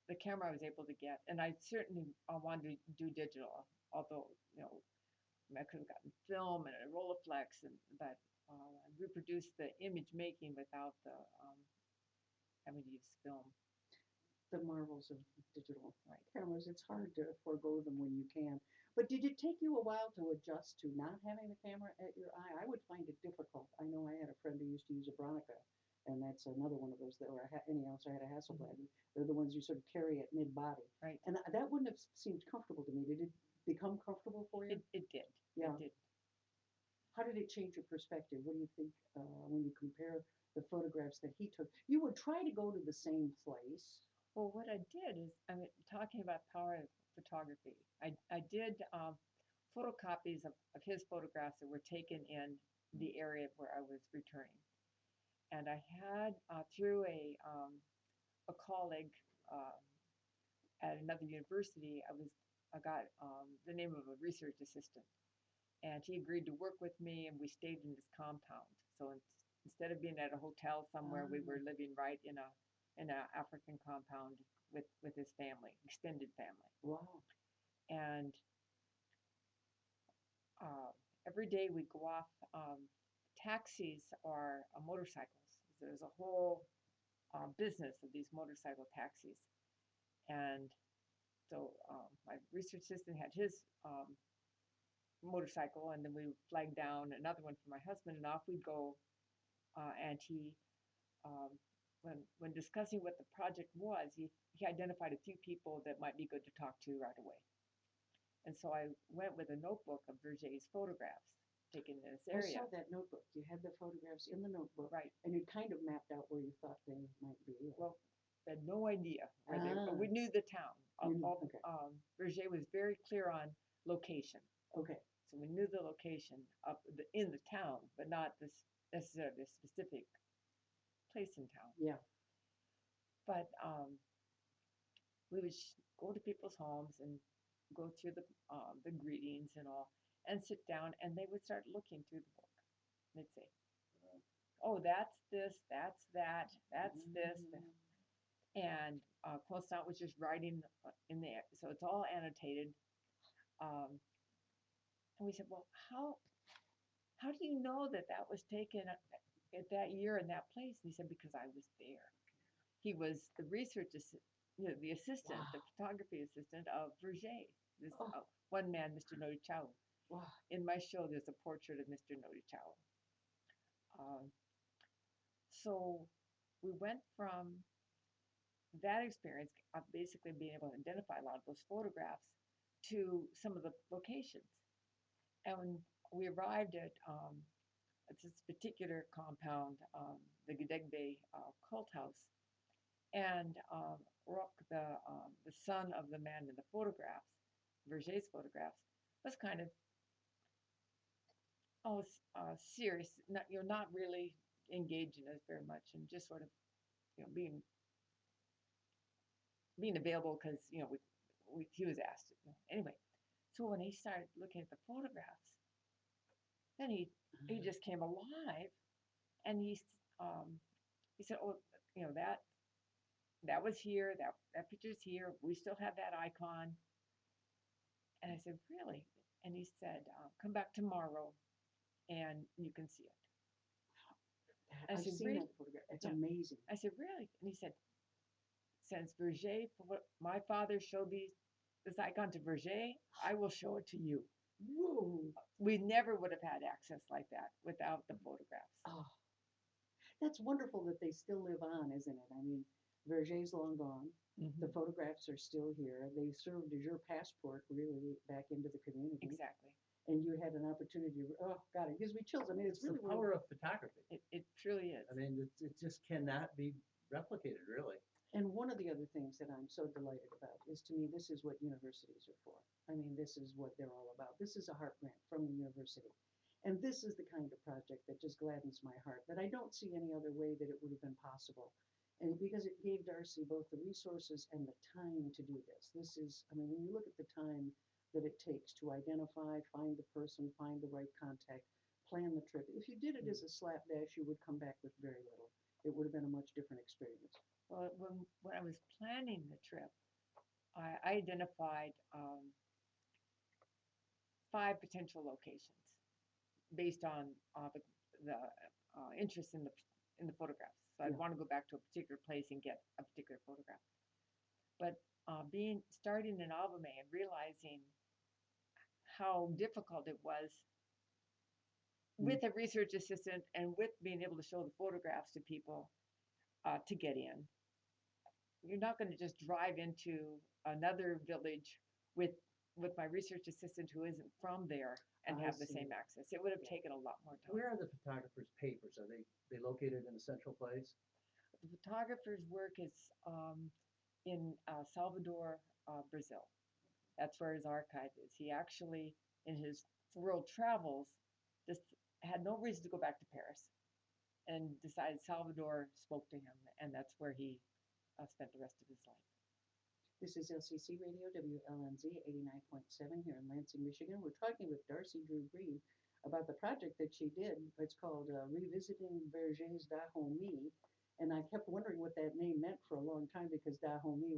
Speaker 4: the camera I was able to get, and I certainly wanted to do digital, although I could have gotten film and a Rolleiflex, but I reproduced the image making without the having to use film.
Speaker 1: The marvels of digital cameras. It's hard to forego them when you can. But did it take you a while to adjust to not having the camera at your eye? I would find it difficult. I know I had a friend who used to use a Bronica, and that's another one of those that were any else. I had a Hasselblad. They're the ones you sort of carry at mid-body.
Speaker 4: Right.
Speaker 1: And that wouldn't have seemed comfortable to me. become comfortable for you?
Speaker 4: It did.
Speaker 1: Yeah.
Speaker 4: It did.
Speaker 1: How did it change your perspective? What do you think when you compare the photographs that he took? You would try to go to the same place.
Speaker 4: Well, what I did is, I mean, talking about power of photography, I did photocopies of his photographs that were taken in the area where I was returning. And I had, through a colleague at another university, I got the name of a research assistant. And he agreed to work with me, and we stayed in this compound. So instead of being at a hotel somewhere, we were living right in a African compound with his family, extended family.
Speaker 1: Wow.
Speaker 4: And every day we go off. Taxis are motorcycles. There's a whole business of these motorcycle taxis. And so my research assistant had his motorcycle, and then we would flag down another one for my husband, and off we'd go. And he, when discussing what the project was, he identified a few people that might be good to talk to right away. And so I went with a notebook of Verger's photographs taken in this
Speaker 1: I
Speaker 4: area.
Speaker 1: saw that notebook. You had the photographs in the notebook.
Speaker 4: Right.
Speaker 1: And you kind of mapped out where you thought they might be.
Speaker 4: Well, I had no idea where they were. We knew the town.
Speaker 1: Okay.
Speaker 4: Verger was very clear on location.
Speaker 1: Okay.
Speaker 4: So we knew the location in the town, but not necessarily a specific place in town.
Speaker 1: Yeah.
Speaker 4: But we would go to people's homes and go through the greetings and all, and sit down, and they would start looking through the book. They'd say, "Oh, that's this, that's that, that's this." And Constant was just writing in there, so it's all annotated. And we said, "Well, how do you know that was taken at that year in that place?" And he said, "Because I was there." He was the research assistant, the assistant,
Speaker 1: Wow.
Speaker 4: the photography assistant of Verger. This
Speaker 1: Oh.
Speaker 4: one man, Mr. Nodichau.
Speaker 1: Wow.
Speaker 4: In my show, there's a portrait of Mr. Nodichau. So we went from that experience of basically being able to identify a lot of those photographs to some of the locations. And when we arrived at this particular compound, the Gedegbe cult house, and Rook, the son of the man in the photographs, Verger's photographs, was kind of serious, not really engaging us very much, and just sort of being available because he was asked. Anyway, so when he started looking at the photographs, then he just came alive, and he said, "Oh, that was here, that picture's here. We still have that icon." And I said, "Really?" And he said, "Come back tomorrow, and you can see it." I
Speaker 1: I've
Speaker 4: said,
Speaker 1: seen
Speaker 4: "Really?"
Speaker 1: that photograph. It's
Speaker 4: Yeah.
Speaker 1: amazing.
Speaker 4: I said, "Really?" And he said, "Since Verger, my father showed this icon to Verger, I will show it to you."
Speaker 1: Whoa.
Speaker 4: We never would have had access like that without the photographs.
Speaker 1: Oh, that's wonderful that they still live on, isn't it? I mean, Verger's long gone. The photographs are still here. They served as your passport, really, back into the community.
Speaker 4: Exactly.
Speaker 1: And you had an opportunity to, oh, God, it gives me chills. I mean, it's really
Speaker 3: the power of photography.
Speaker 4: It truly is.
Speaker 3: I mean, it just cannot be replicated, really.
Speaker 1: And one of the other things that I'm so delighted about is, to me, this is what universities are for. I mean, this is what they're all about. This is a heart grant from the university. And this is the kind of project that just gladdens my heart, that I don't see any other way that it would have been possible. And because it gave Darcy both the resources and the time to do this. This is, I mean, when you look at the time that it takes to identify, find the person, find the right contact, plan the trip. If you did it as a slapdash, you would come back with very little. It would have been a much different experience.
Speaker 4: Well, when I was planning the trip, I identified 5 potential locations based on the interest in the photographs. So I'd want to go back to a particular place and get a particular photograph. But starting in Albume and realizing how difficult it was with a research assistant and with being able to show the photographs to people to get in. You're not going to just drive into another village with with my research assistant who isn't from there and
Speaker 1: I
Speaker 4: have the
Speaker 1: see.
Speaker 4: same access. It would have
Speaker 1: Yeah.
Speaker 4: taken a lot more time.
Speaker 3: Where are the photographers' papers? Are they located in a central place?
Speaker 4: The photographer's work is in Salvador, Brazil. That's where his archive is. He actually, in his world travels, just had no reason to go back to Paris and decided Salvador spoke to him, and that's where he spent the rest of his life.
Speaker 1: This is LCC Radio, WLNZ 89.7 here in Lansing, Michigan. We're talking with Darcy Greene about the project that she did. It's called Revisiting Verger's Dahomey. And I kept wondering what that name meant for a long time because Dahomey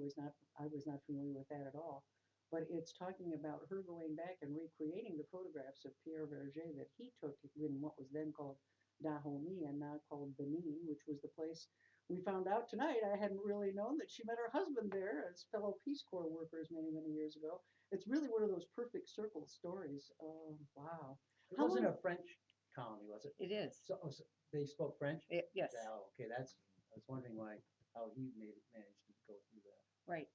Speaker 1: I was not familiar with that at all. But it's talking about her going back and recreating the photographs of Pierre Verger that he took in what was then called Dahomey and now called Benin, which was the place we found out tonight. I hadn't really known that she met her husband there as fellow Peace Corps workers many, many years ago. It's really one of those perfect circle stories. Oh, wow.
Speaker 3: It
Speaker 1: How
Speaker 3: wasn't
Speaker 1: long-
Speaker 3: a French colony, was it?
Speaker 4: It is.
Speaker 3: So they spoke French?
Speaker 4: Yes.
Speaker 3: Oh, okay, I was wondering how he managed to go through that.
Speaker 4: Right.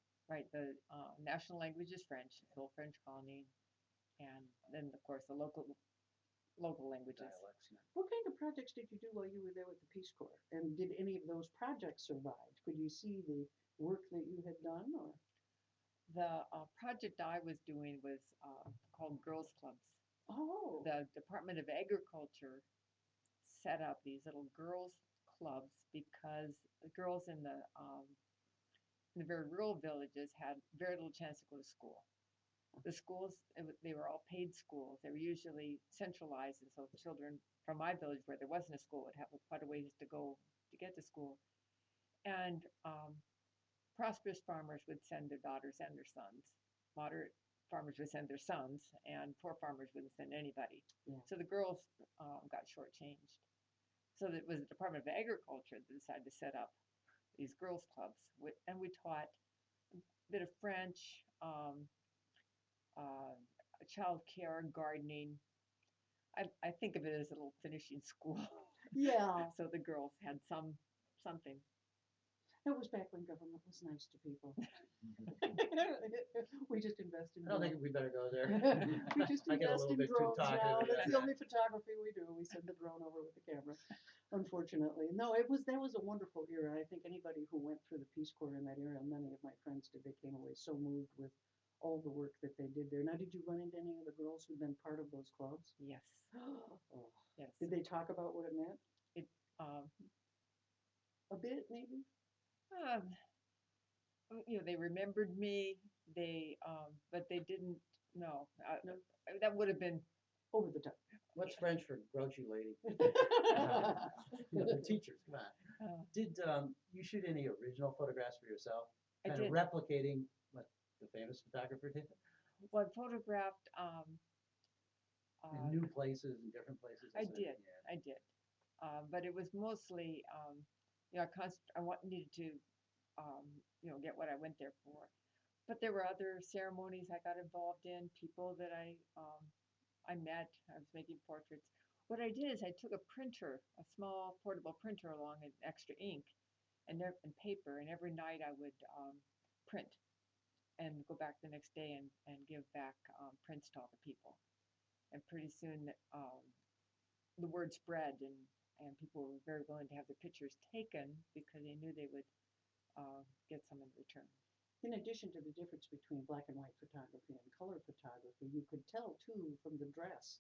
Speaker 4: The national language is French, the whole French colony, and then of course the local languages.
Speaker 3: Dialects, yeah.
Speaker 1: What kind of projects did you do while you were there with the Peace Corps? And did any of those projects survive? Could you see the work that you had done? Or
Speaker 4: The project I was doing was called Girls Clubs.
Speaker 1: oh,
Speaker 4: The Department of Agriculture set up these little girls clubs because the girls in the very rural villages had very little chance to go to school. The schools, they were all paid schools. They were usually centralized, and so children from my village, where there wasn't a school, would have quite a ways to go to get to school. And prosperous farmers would send their daughters and their sons. Moderate farmers would send their sons, and poor farmers wouldn't send anybody.
Speaker 1: Yeah.
Speaker 4: So the girls got shortchanged. So it was the Department of Agriculture that decided to set up these girls clubs, and we taught a bit of French, child care, gardening. I think of it as a little finishing school.
Speaker 1: yeah.
Speaker 4: So the girls had something.
Speaker 1: That was back when government was nice to people. We just invest in
Speaker 3: I don't
Speaker 1: drones.
Speaker 3: think we better go there.
Speaker 1: We just
Speaker 3: I get a
Speaker 1: invest
Speaker 3: little
Speaker 1: in
Speaker 3: bit too
Speaker 1: drones now.
Speaker 3: talkative.
Speaker 1: That's the only photography we do. We send the drone over with the camera. Unfortunately, no. That was a wonderful era. I think anybody who went through the Peace Corps in that era, many of my friends did. They came away so moved with all the work that they did there. Now, did you run into any of the girls who'd been part of those clubs?
Speaker 4: Yes.
Speaker 1: Oh.
Speaker 4: Yes.
Speaker 1: Did they talk about what it meant?
Speaker 4: Um,
Speaker 1: A bit, maybe.
Speaker 4: They remembered me. But they didn't. No.
Speaker 1: No.
Speaker 4: That would have been.
Speaker 1: Over the top.
Speaker 3: What's French for grouchy lady? The teachers, come on. Did you shoot any original photographs for yourself?
Speaker 4: I
Speaker 3: Kind of
Speaker 4: did.
Speaker 3: replicating what the famous photographer did?
Speaker 4: Well, I photographed.
Speaker 3: In new places and different places?
Speaker 4: I
Speaker 3: isn't it?
Speaker 4: did.
Speaker 3: Yeah.
Speaker 4: I did. But it was mostly, needed to, get what I went there for. But there were other ceremonies I got involved in, people that I met. I was making portraits. What I did is I took a printer, a small portable printer along, and extra ink and paper, and every night I would print and go back the next day and give back prints to all the people. And pretty soon the word spread, and people were very willing to have their pictures taken because they knew they would get some in return.
Speaker 1: In addition to the difference between black and white photography and color photography, you could tell too from the dress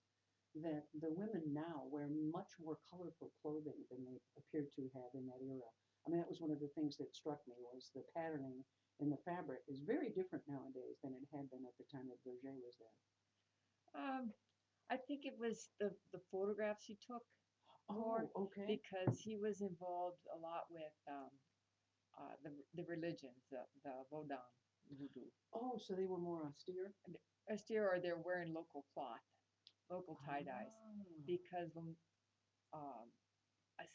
Speaker 1: that the women now wear much more colorful clothing than they appeared to have in that era. I mean, that was one of the things that struck me was the patterning in the fabric is very different nowadays than it had been at the time that Berger was there.
Speaker 4: I think it was the photographs he took more
Speaker 1: Oh, okay.
Speaker 4: because he was involved a lot with the religions, the Vodun, voodoo.
Speaker 1: Oh, so they were more austere?
Speaker 4: Austere, or they're wearing local cloth, local tie-dyes.
Speaker 1: Ah.
Speaker 4: Because when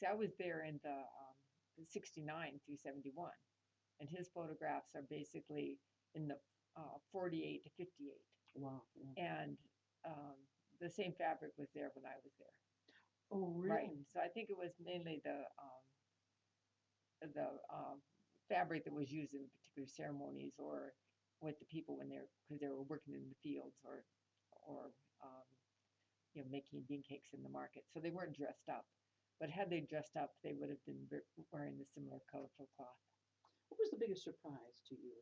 Speaker 4: I was there in the 69 through 71, and his photographs are basically in the 48 to 58.
Speaker 1: Wow. Yeah.
Speaker 4: And the same fabric was there when I was there.
Speaker 1: Oh, really?
Speaker 4: Right. So I think it was mainly the fabric that was used in particular ceremonies or with the people because they were working in the fields or making bean cakes in the market. So they weren't dressed up. But had they dressed up, they would have been wearing the similar colorful cloth.
Speaker 1: What was the biggest surprise to you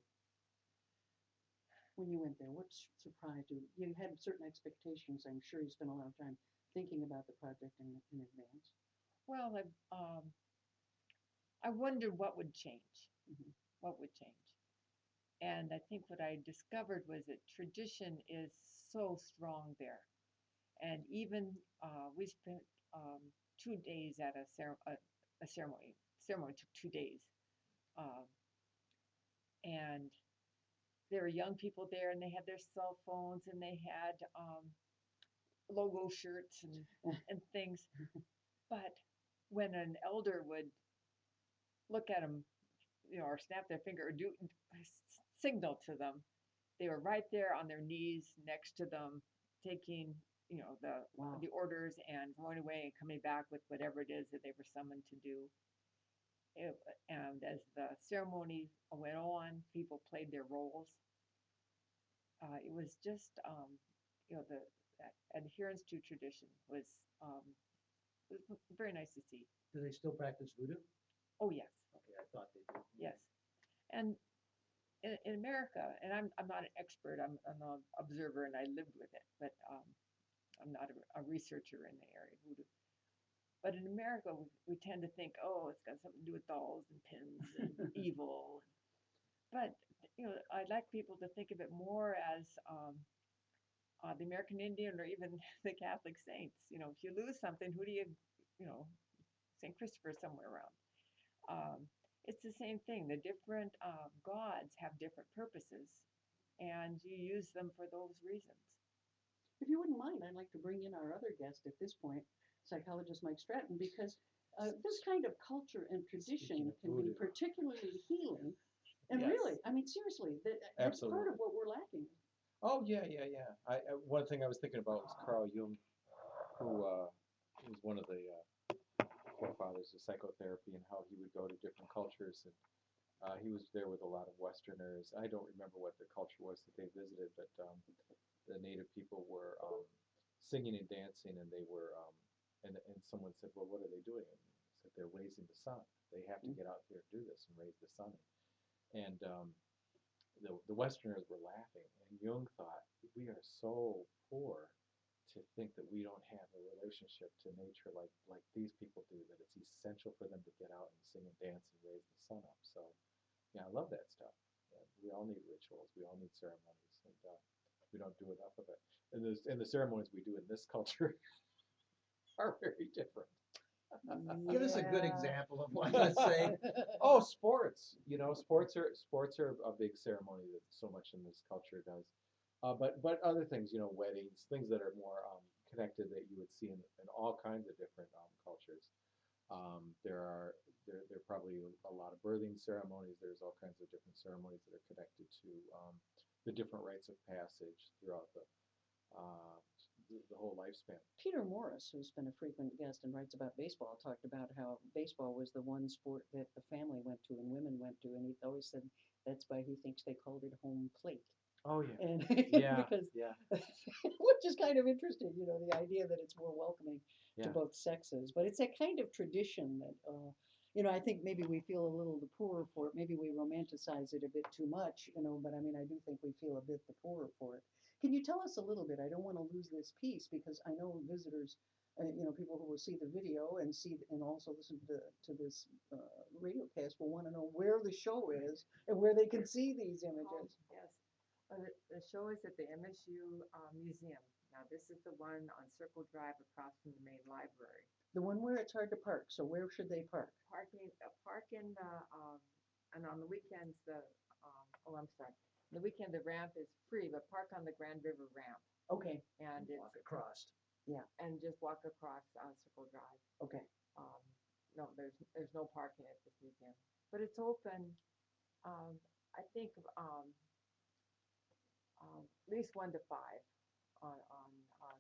Speaker 1: when you went there? What surprised you? You had certain expectations. I'm sure you spent a lot of time thinking about the project in advance.
Speaker 4: Well, I wondered what would change.
Speaker 1: Mm-hmm.
Speaker 4: What would change? And I think what I discovered was that tradition is so strong there. And even we spent 2 days at a ceremony. Ceremony took 2 days. And there were young people there, and they had their cell phones, and they had logo shirts and things. But when an elder would look at them, or snap their finger or do signal to them, they were right there on their knees next to them, taking the orders and going away and coming back with whatever it is that they were summoned to do. And as the ceremony went on, people played their roles. It was just the adherence to tradition was very nice to see.
Speaker 3: Do they still practice voodoo?
Speaker 4: Oh yes.
Speaker 3: Okay, I thought they did.
Speaker 4: Yes, and in America, and I'm not an expert. I'm an observer, and I lived with it, but I'm not a researcher in the area of voodoo. But in America, we tend to think, oh, it's got something to do with dolls and pins and evil. But I'd like people to think of it more as the American Indian or even the Catholic saints. If you lose something, who do you St. Christopher somewhere around. It's the same thing. The different gods have different purposes, and you use them for those reasons.
Speaker 1: If you wouldn't mind, I'd like to bring in our other guest at this point, psychologist Mike Stratton, because this kind of culture and tradition can be particularly healing. And really, I mean, seriously, that's part of what we're lacking.
Speaker 5: Oh, yeah. One thing I was thinking about was Carl Jung, who was one of the forefathers of psychotherapy, and how he would go to different cultures. And he was there with a lot of Westerners. I don't remember what the culture was that they visited, but the native people were singing and dancing, and they were, and someone said, well, what are they doing? And he said, they're raising the sun. They have to get out here and do this and raise the sun. And the Westerners were laughing, and Jung thought, we are so poor to think that we don't have a relationship to nature like these people do, that it's essential for them to get out and sing and dance and raise the sun up. So, yeah, I love that stuff. We all need rituals. We all need ceremonies, and we don't do enough of it. And the ceremonies we do in this culture are very different.
Speaker 3: Give us a good example of one, let's say.
Speaker 5: Oh, sports. Sports are a big ceremony that so much in this culture does. But other things, weddings, things that are more connected that you would see in all kinds of different cultures. There are probably a lot of birthing ceremonies. There's all kinds of different ceremonies that are connected to the different rites of passage throughout the whole lifespan.
Speaker 1: Peter Morris, who's been a frequent guest and writes about baseball, talked about how baseball was the one sport that the family went to and women went to, and he always said that's why he thinks they called it home plate.
Speaker 5: Oh yeah.
Speaker 1: And
Speaker 5: Yeah.
Speaker 1: because,
Speaker 5: yeah.
Speaker 1: which is kind of interesting, the idea that it's more welcoming to both sexes. But it's a kind of tradition that, I think maybe we feel a little the poorer for it. Maybe we romanticize it a bit too much, but I mean, I do think we feel a bit the poorer for it. Can you tell us a little bit? I don't want to lose this piece because I know visitors, people who will see the video and also listen to this radio cast will want to know where the show is and where they can see these images.
Speaker 4: Yes. The show is at the MSU Museum. Now, this is the one on Circle Drive across from the main library.
Speaker 1: The one where it's hard to park. So where should they park?
Speaker 4: Park in the and on the weekends I'm sorry. On the weekend the ramp is free, but park on the Grand River ramp.
Speaker 1: Okay.
Speaker 4: And
Speaker 3: walk across.
Speaker 1: Yeah.
Speaker 4: And just walk across Circle Drive.
Speaker 1: Okay.
Speaker 4: No, there's no parking at this museum, but it's open. I think at least 1 to 5 on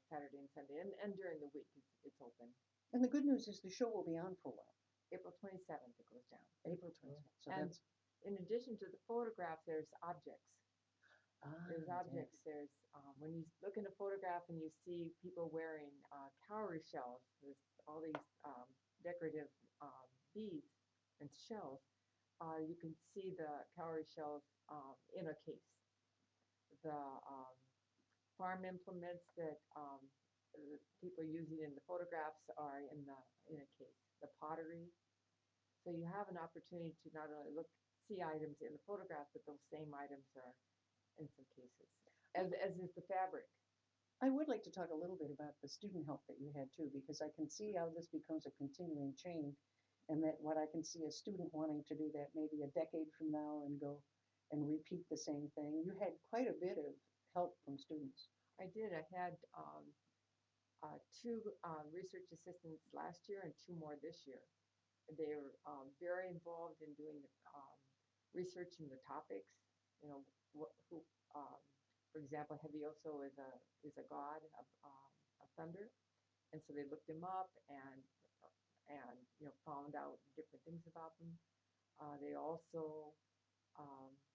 Speaker 4: Saturday and Sunday, and during the week it's open.
Speaker 1: And the good news is the show will be on for a while.
Speaker 4: April 27th it goes down.
Speaker 1: April 27th. So
Speaker 4: and
Speaker 1: that's
Speaker 4: in addition to the photographs, there's objects. There's
Speaker 1: Ah,
Speaker 4: objects. There's when you look in a photograph and you see people wearing cowrie shells. There's all these decorative beads and shells. You can see the cowrie shells in a case. The farm implements that the people using in the photographs are in a case. The pottery. So you have an opportunity to not only see items in the photograph, but those same items are in some cases, as is the fabric.
Speaker 1: I would like to talk a little bit about the student help that you had too, because I can see how this becomes a continuing chain, and that what I can see a student wanting to do that maybe a decade from now and go and repeat the same thing. You had quite a bit of help from students.
Speaker 4: I did. I had two research assistants last year and two more this year. They were very involved in doing researching the topics. You know, who, for example, Hevioso is a god of thunder, and so they looked him up and found out different things about them. They also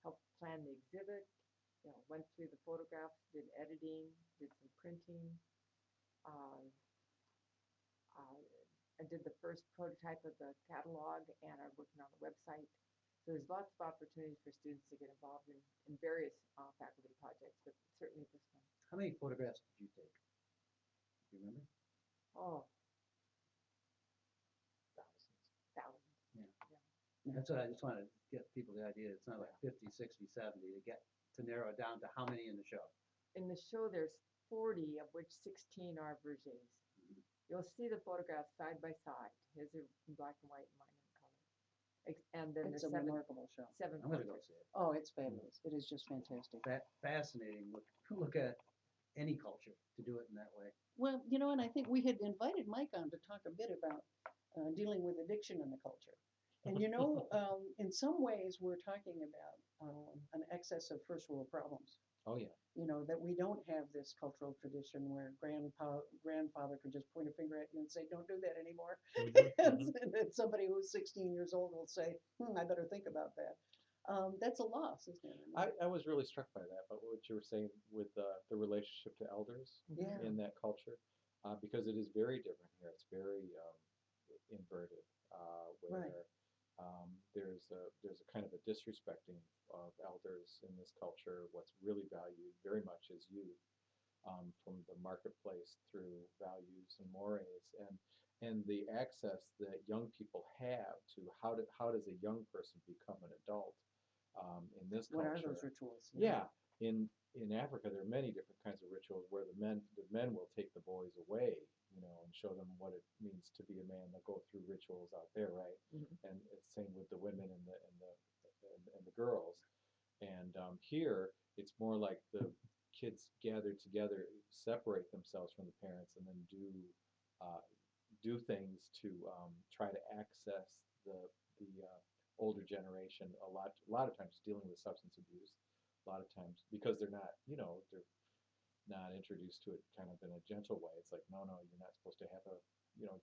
Speaker 4: helped plan the exhibit. Went through the photographs, did editing, did some printing. Um, I did the first prototype of the catalog and are working on the website. So there's lots of opportunities for students to get involved in various faculty projects, but certainly this one.
Speaker 3: How many photographs did you take? Do you remember?
Speaker 4: Oh,
Speaker 5: Thousands.
Speaker 4: thousands.
Speaker 3: That's what I just want to get people the idea. It's not like 50, 60, 70 to narrow it down to how many in the show.
Speaker 4: In the show, there's 40, of which 16 are Vergés. You'll see the photographs side by side. His are in black and white, mine in color. And then
Speaker 1: It's
Speaker 4: there's
Speaker 1: a remarkable show.
Speaker 4: seven
Speaker 3: I'm going to go
Speaker 4: portraits.
Speaker 3: see it.
Speaker 1: Oh, it's fabulous. It is just fantastic.
Speaker 3: Fascinating. Look at any culture to do it in that way.
Speaker 1: Well, and I think we had invited Mike on to talk a bit about dealing with addiction in the culture. And in some ways, we're talking about an excess of first world problems.
Speaker 5: Oh yeah.
Speaker 1: That we don't have this cultural tradition where grandfather could just point a finger at you and say, "Don't do that anymore." And then somebody who's 16 years old will say, "I better think about that." That's a loss, isn't it?
Speaker 5: I was really struck by that, but what you were saying with the relationship to elders
Speaker 1: Yeah.
Speaker 5: in that culture, because it is very different here. It's very inverted, where
Speaker 1: Right.
Speaker 5: there's a kind of a disrespecting of elders in this culture. What's really valued very much is youth, from the marketplace through values and mores, and the access that young people have to how does a young person become an adult in this
Speaker 1: What
Speaker 5: culture.
Speaker 1: are those rituals?
Speaker 5: Yeah, in Africa, there are many different kinds of rituals where the men will take the boys away, and show them what it means to be a man. They'll go through rituals out there, right? And it's same with the women and the girls. And here, it's more like the kids gather together, separate themselves from the parents, and then do things to try to access the older generation. A lot of times dealing with substance abuse. A lot of times because they're not introduced to it kind of in a gentle way. It's like, no, you're not supposed to have a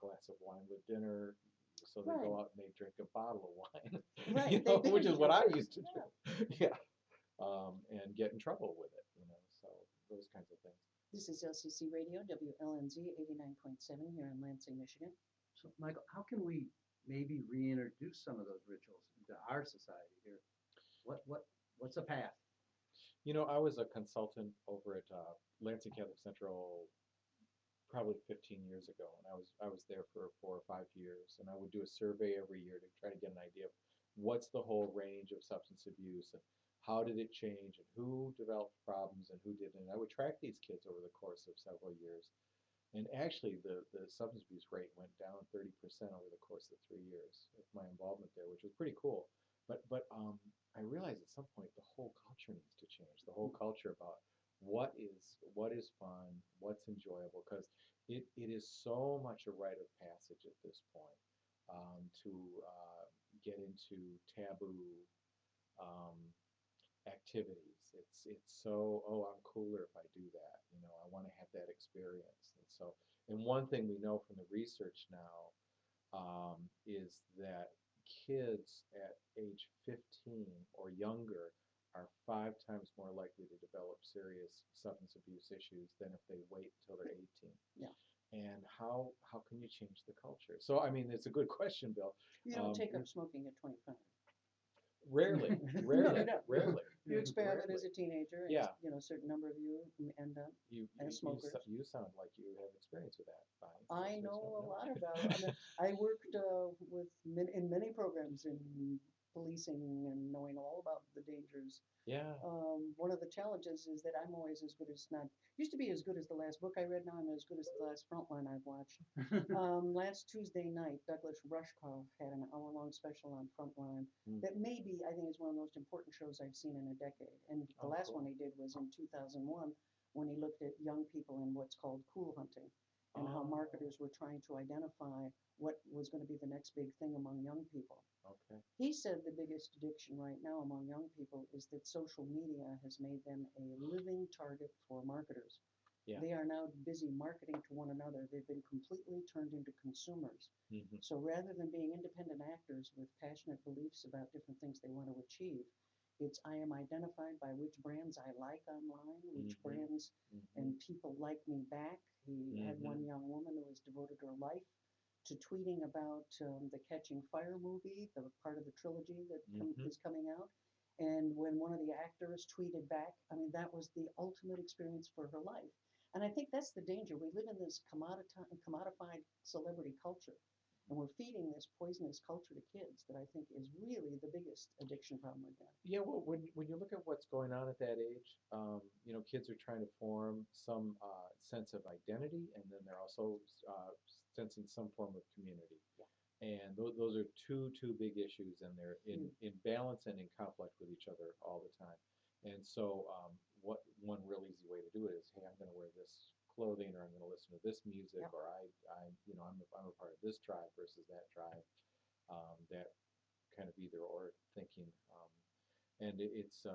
Speaker 5: glass of wine with dinner. So they go out and they drink a bottle of wine,
Speaker 1: Right.
Speaker 5: which is what I used to do. Yeah. And get in trouble with it, so those kinds of things.
Speaker 1: This is LCC Radio, WLNZ 89.7 here in Lansing, Michigan.
Speaker 3: So, Michael, how can we maybe reintroduce some of those rituals into our society here? What's the path?
Speaker 5: I was a consultant over at Lansing Catholic Central probably 15 years ago, and I was there for 4 or 5 years, and I would do a survey every year to try to get an idea of what's the whole range of substance abuse and how did it change and who developed problems and who didn't. And I would track these kids over the course of several years. And actually, the substance abuse rate went down 30% over the course of 3 years of my involvement there, which was pretty cool. But I realized at some point the whole culture needs to change. The whole culture about what is fun, what's enjoyable, because it is so much a rite of passage at this point to get into taboo activities. It's so, I'm cooler if I do that. I want to have that experience. And one thing we know from the research now is that kids at age 15 or younger are 5 times more likely to develop serious substance abuse issues than if they wait until they're 18.
Speaker 1: Yeah.
Speaker 5: And how can you change the culture? So I mean, it's a good question, Bill.
Speaker 1: You don't take up smoking at 25.
Speaker 5: Rarely,
Speaker 1: No,
Speaker 5: rarely,
Speaker 1: you don't.
Speaker 5: rarely.
Speaker 1: You experiment as a teenager, and
Speaker 5: Yeah.
Speaker 1: you know, a certain number of you end up as smokers.
Speaker 5: You sound like you have experience with that, Bonnie.
Speaker 1: I know a lot about it. I mean, I worked in many programs in policing and knowing all about the dangers.
Speaker 5: Yeah.
Speaker 1: One of the challenges is that I'm always as good as not. Used to be as good as the last book I read. Now I'm as good as the last Frontline I've watched. Last Tuesday night, Douglas Rushkoff had an hour-long special on Frontline that maybe I think is one of the most important shows I've seen in a decade. And the last one he did was in 2001 when he looked at young people and what's called cool hunting and how marketers were trying to identify what was going to be the next big thing among young people.
Speaker 5: Okay.
Speaker 1: He said the biggest addiction right now among young people is that social media has made them a living target for marketers.
Speaker 5: Yeah.
Speaker 1: They are now busy marketing to one another. They've been completely turned into consumers. So rather than being independent actors with passionate beliefs about different things they want to achieve, it's I am identified by which brands I like online, which brands and people like me back. He had one young woman who has devoted her life to tweeting about the Catching Fire movie, the part of the trilogy that is coming out. And when one of the actors tweeted back, I mean, that was the ultimate experience for her life. And I think that's the danger. We live in this commodified celebrity culture. And we're feeding this poisonous culture to kids that I think is really the biggest addiction problem we've got.
Speaker 5: Yeah, well, when you look at what's going on at that age, you know, kids are trying to form some sense of identity, and then they're also sensing some form of community.
Speaker 1: Yeah.
Speaker 5: And those are two big issues, and they're in balance and in conflict with each other all the time. And so, what one real easy way to do it is, hey, I'm going to wear this clothing, or I'm going to listen to this music, or you know, I'm a part of this tribe versus that tribe. That kind of either or thinking, and it is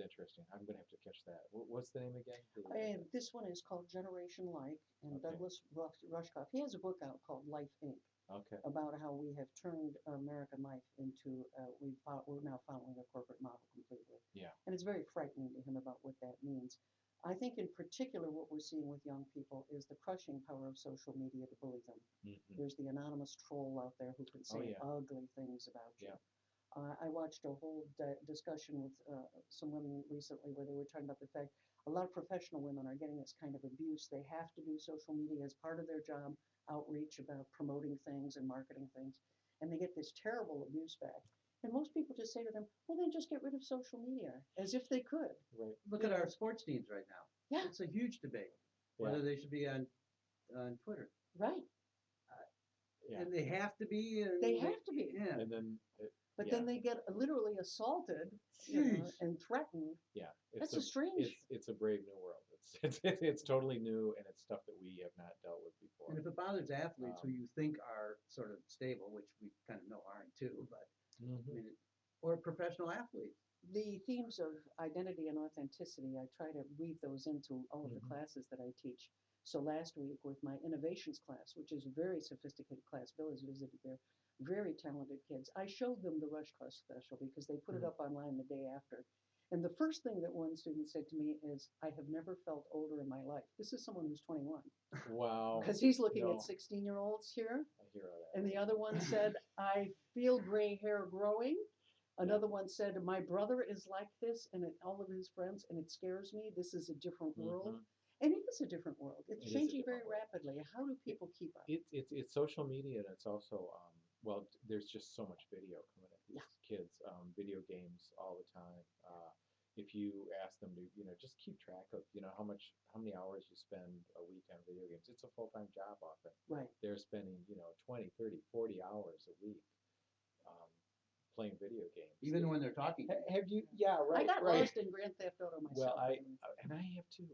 Speaker 5: interesting. I'm going to have to catch that. What's the name again?
Speaker 1: This one is called Generation Like, and Douglas Rushkoff. He has a book out called Life Inc.
Speaker 5: Okay.
Speaker 1: About how we have turned American life into we're now following a corporate model completely.
Speaker 5: Yeah.
Speaker 1: And it's very frightening to him about what that means. I think in particular what we're seeing with young people is the crushing power of social media to bully them. There's the anonymous troll out there who can say ugly things about you. I watched a whole discussion with some women recently where they were talking about the fact a lot of professional women are getting this kind of abuse. They have to do social media as part of their job, outreach about promoting things and marketing things, and they get this terrible abuse back. And most people just say to them, well, then just get rid of social media, as if they could.
Speaker 5: Right.
Speaker 3: Look at our sports teams right now.
Speaker 1: Yeah.
Speaker 3: It's a huge debate whether they should be on Twitter.
Speaker 1: Right.
Speaker 3: And they have to be.
Speaker 1: They have to be.
Speaker 3: Yeah.
Speaker 5: And then.
Speaker 1: But then they get literally assaulted, you know, and threatened.
Speaker 5: Yeah.
Speaker 1: That's a strange.
Speaker 5: It's a brave new world. It's totally new, and it's stuff that we have not dealt with before.
Speaker 3: And if it bothers athletes who you think are sort of stable, which we kind of know aren't too, but I mean, or professional athletes.
Speaker 1: The themes of identity and authenticity, I try to weave those into all of the classes that I teach. So last week with my innovations class, which is a very sophisticated class, Bill has visited there, very talented kids. I showed them the Rushkoff special because they put it up online the day after. And the first thing that one student said to me is, I have never felt older in my life. This is someone who's 21.
Speaker 5: Wow.
Speaker 1: Because he's looking at 16-year-olds here.
Speaker 5: I hear all that.
Speaker 1: And the other one said, I feel gray hair growing. Another one said, my brother is like this and all of his friends, and it scares me. This is a different world. And it is a different world. It's changing very rapidly. How do people keep up?
Speaker 5: It's social media, and it's also, well, there's just so much video coming at these kids, video games all the time. If you ask them to, you know, just keep track of, you know, how many hours you spend a week on video games. It's a full-time job often.
Speaker 1: Right.
Speaker 5: They're spending, you know, 20, 30, 40 hours a week playing video games.
Speaker 3: Even when they're talking.
Speaker 5: Have you? Yeah, right.
Speaker 1: I got lost in Grand Theft Auto myself.
Speaker 5: Well, and I have too.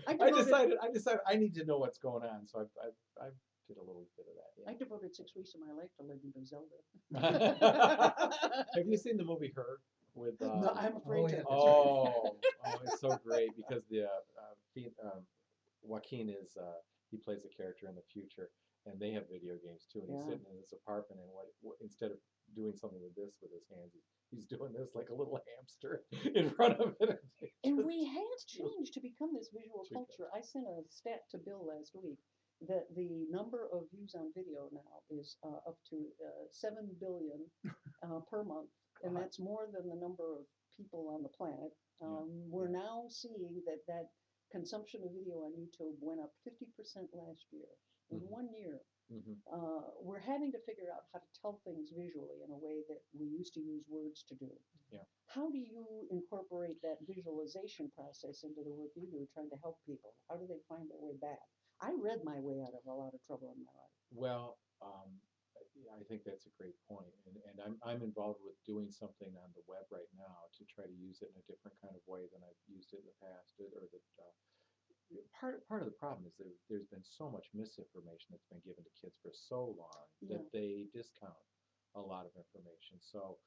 Speaker 1: I
Speaker 5: I decided I need to know what's going on, so I did a little bit of that. Yeah.
Speaker 1: I devoted 6 weeks of my life to Legend of Zelda.
Speaker 5: Have you seen the movie Her with?
Speaker 1: No, I'm afraid to.
Speaker 5: Oh, it's so great because the Joaquin is he plays a character in the future, and they have video games too. And he's
Speaker 1: Yeah.
Speaker 5: sitting in his apartment, and what instead of doing something with this with his hands, he's doing this like a little hamster in front of it.
Speaker 1: And we have changed to become this visual
Speaker 5: Chicken.
Speaker 1: culture. I sent a stat to Bill last week that the number of views on video now is up to 7 billion per month, and
Speaker 2: God.
Speaker 1: that's more than the number of people on the planet.
Speaker 5: Yeah.
Speaker 1: We're now seeing that consumption of video on YouTube went up 50% last year in
Speaker 5: Mhm.
Speaker 1: 1 year.
Speaker 5: Mhm.
Speaker 1: We're having to figure out how to tell things visually in a way that we used to use words to do.
Speaker 5: Yeah.
Speaker 1: How do you incorporate that visualization process into the work you do, trying to help people? How do they find their way back? I read my way out of a lot of trouble in my life.
Speaker 5: Well, I think that's a great point, and I'm involved with doing something on the web right now to try to use it in a different kind of way than I've used it in the past, or that part of the problem is there's been so much misinformation that's been given to kids for so long
Speaker 1: Yeah.
Speaker 5: that they discount a lot of information. So,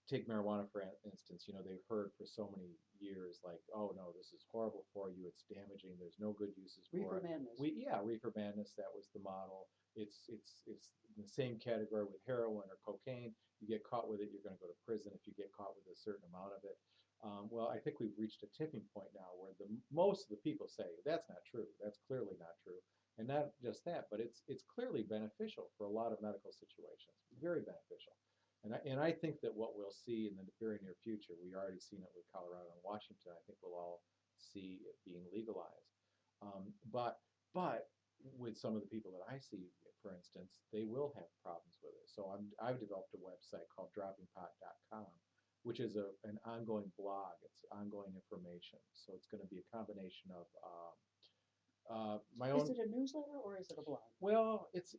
Speaker 5: take marijuana for instance. They've heard for so many years like, oh no, this is horrible for you. It's damaging. There's no good uses for
Speaker 1: Reefer
Speaker 5: it.
Speaker 1: madness.
Speaker 5: Reefer madness. That was the model. It's in the same category with heroin or cocaine. You get caught with it, you're going to go to prison if you get caught with a certain amount of it. Well, I think we've reached a tipping point now where most of the people say that's not true. That's clearly not true. And not just that, but it's clearly beneficial for a lot of medical situations. Very beneficial. And I think that what we'll see in the very near future, we already seen it with Colorado and Washington. I think we'll all see it being legalized. But with some of the people that I see, for instance, they will have problems with it. So I've developed a website called droppingpot.com, which is an ongoing blog. It's ongoing information. So it's going to be a combination of my own.
Speaker 1: Is it a newsletter or is it a blog?
Speaker 5: Well, it's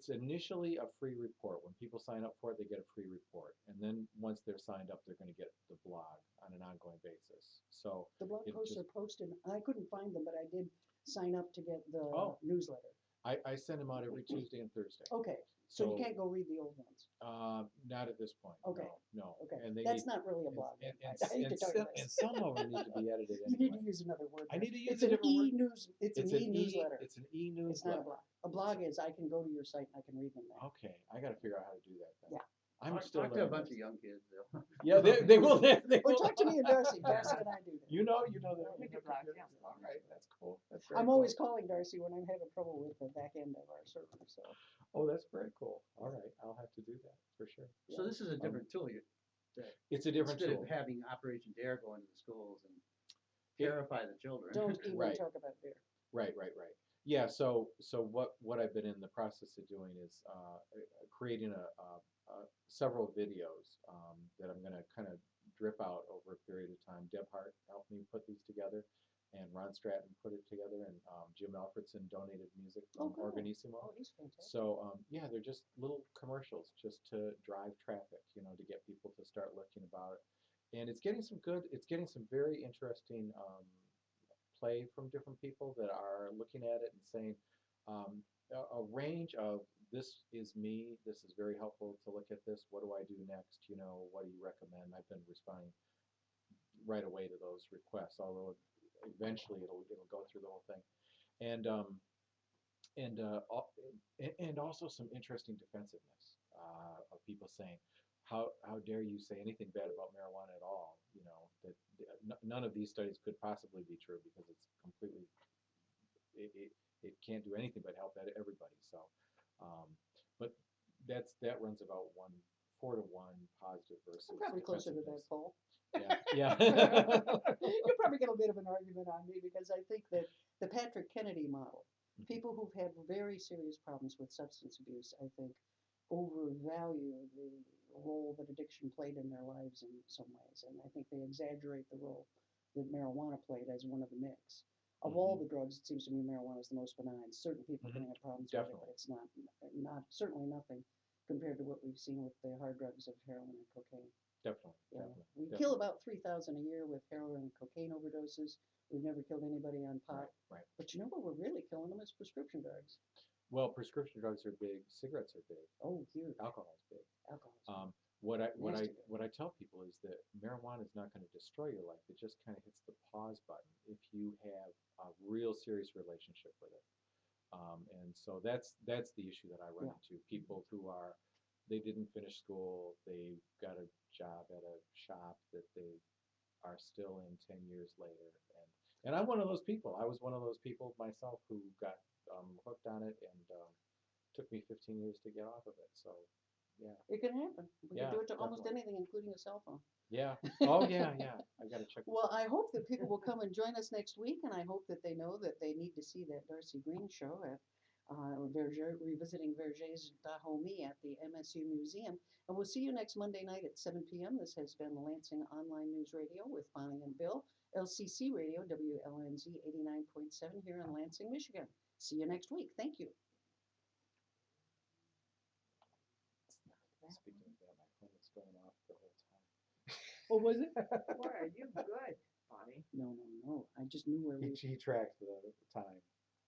Speaker 5: initially a free report. When people sign up for it, they get a free report, and then once they're signed up, they're going to get the blog on an ongoing basis. So
Speaker 1: The blog
Speaker 5: it
Speaker 1: posts
Speaker 5: just-
Speaker 1: are posted. I couldn't find them, but I did sign up to get the
Speaker 5: Oh.
Speaker 1: newsletter.
Speaker 5: I send them out every Tuesday and Thursday.
Speaker 1: Okay, so you
Speaker 5: So-
Speaker 1: can't go read the old ones.
Speaker 5: Not at this point.
Speaker 1: Okay.
Speaker 5: No.
Speaker 1: Okay,
Speaker 5: And they
Speaker 1: that's
Speaker 5: need,
Speaker 1: not really a blog.
Speaker 5: and,
Speaker 1: then.
Speaker 5: and,
Speaker 1: I hate to
Speaker 5: and,
Speaker 1: tell you
Speaker 5: some,
Speaker 1: this.
Speaker 5: and some of them need to be edited
Speaker 1: You need
Speaker 5: anyway.
Speaker 1: to use another word.
Speaker 5: I
Speaker 1: there.
Speaker 5: need to use
Speaker 1: It's
Speaker 5: a
Speaker 1: an
Speaker 5: different word.
Speaker 1: e-news. It's an e-newsletter.
Speaker 5: It's an
Speaker 1: It's not a
Speaker 5: e-newsletter.
Speaker 1: blog. A blog is I can go to your site and I can read them there.
Speaker 5: Okay, I got to figure out how to do that then.
Speaker 1: Yeah.
Speaker 5: I'm
Speaker 3: Talk
Speaker 5: still
Speaker 3: to a
Speaker 5: learning
Speaker 3: bunch
Speaker 5: this.
Speaker 3: of young kids. They'll-
Speaker 5: Yeah, they will. They
Speaker 1: Well,
Speaker 5: will.
Speaker 1: talk to me and Darcy. Darcy and I do that.
Speaker 5: You know that.
Speaker 4: We do blogs, yeah.
Speaker 5: All right, that's cool. That's very
Speaker 1: I'm
Speaker 5: cool.
Speaker 1: always calling Darcy when I'm having trouble with the back end of our server. So
Speaker 5: Oh, that's very cool. All right, I'll have to do that for sure.
Speaker 3: So this is a different tool.
Speaker 5: It's a different
Speaker 3: Instead
Speaker 5: tool.
Speaker 3: of having Operation Dare go into the schools and terrify the children.
Speaker 1: don't even
Speaker 5: Right.
Speaker 1: talk about there.
Speaker 5: Right. Yeah. So what I've been in the process of doing is creating several videos that I'm going to kind of drip out over a period of time. Deb Hart helped me put these together, and Ron Stratton put it together, and Jim Alfredson donated music from
Speaker 1: cool.
Speaker 5: Organissimo.
Speaker 1: Oh, he's fantastic.
Speaker 5: So yeah, they're just little commercials just to drive traffic, to get people to start looking about it. And it's getting some very interesting play from different people that are looking at it and saying a range of, this is me, this is very helpful to look at this, what do I do next, what do you recommend? I've been responding right away to those requests, although eventually it'll go through the whole thing. And also some interesting defensiveness of people saying, how dare you say anything bad about marijuana at all? That none of these studies could possibly be true because it's completely, it can't do anything but help everybody. So, but that runs about 4 to 1 positive versus.
Speaker 1: I'm probably closer to that
Speaker 5: defensiveness.
Speaker 1: poll.
Speaker 5: Yeah.
Speaker 1: You'll probably get a bit of an argument on me because I think that the Patrick Kennedy model, people who've had very serious problems with substance abuse, I think, overvalue the role that addiction played in their lives in some ways. And I think they exaggerate the role that marijuana played as one of the mix. Of all the drugs, it seems to me marijuana is the most benign. Certain people can have problems with it, but it's not certainly nothing compared to what we've seen with the hard drugs of heroin and cocaine.
Speaker 5: Definitely.
Speaker 1: Yeah.
Speaker 5: Definitely.
Speaker 1: We kill about 3,000 a year with heroin and cocaine overdoses. We've never killed anybody on pot.
Speaker 5: Right.
Speaker 1: But you know what we're really killing them is prescription drugs.
Speaker 5: Well, prescription drugs are big. Cigarettes are big.
Speaker 1: Oh, huge.
Speaker 5: Alcohol is big.
Speaker 1: Alcohol.
Speaker 5: what
Speaker 1: Nasty.
Speaker 5: I tell people is that marijuana is not going to destroy your life. It just kind of hits the pause button if you have a real serious relationship with it. And so that's the issue that I run into. People who they didn't finish school, they got a job at a shop that they are still in 10 years later. And I'm one of those people. I was one of those people myself who got hooked on it, and took me 15 years to get off of it. So, yeah.
Speaker 1: It can happen. We
Speaker 5: Yeah,
Speaker 1: can do it to almost
Speaker 5: definitely.
Speaker 1: anything, including a cell phone.
Speaker 5: Yeah. Oh, yeah, yeah. I got to check this
Speaker 1: Well,
Speaker 5: out.
Speaker 1: I hope that people will come and join us next week, and I hope that they know that they need to see that Darcy Greene show at revisiting Verger's Dahomey at the MSU Museum. And we'll see you next Monday night at 7 p.m. This has been Lansing Online News Radio with Bonnie and Bill, LCC Radio, WLNZ 89.7 here in Lansing, Michigan. See you next week. Thank you.
Speaker 5: Speaking of that, my phone was going off the whole time.
Speaker 1: Oh, was it?
Speaker 4: Boy, are you good, Bonnie.
Speaker 1: No. I just knew where we
Speaker 5: He tracked the time.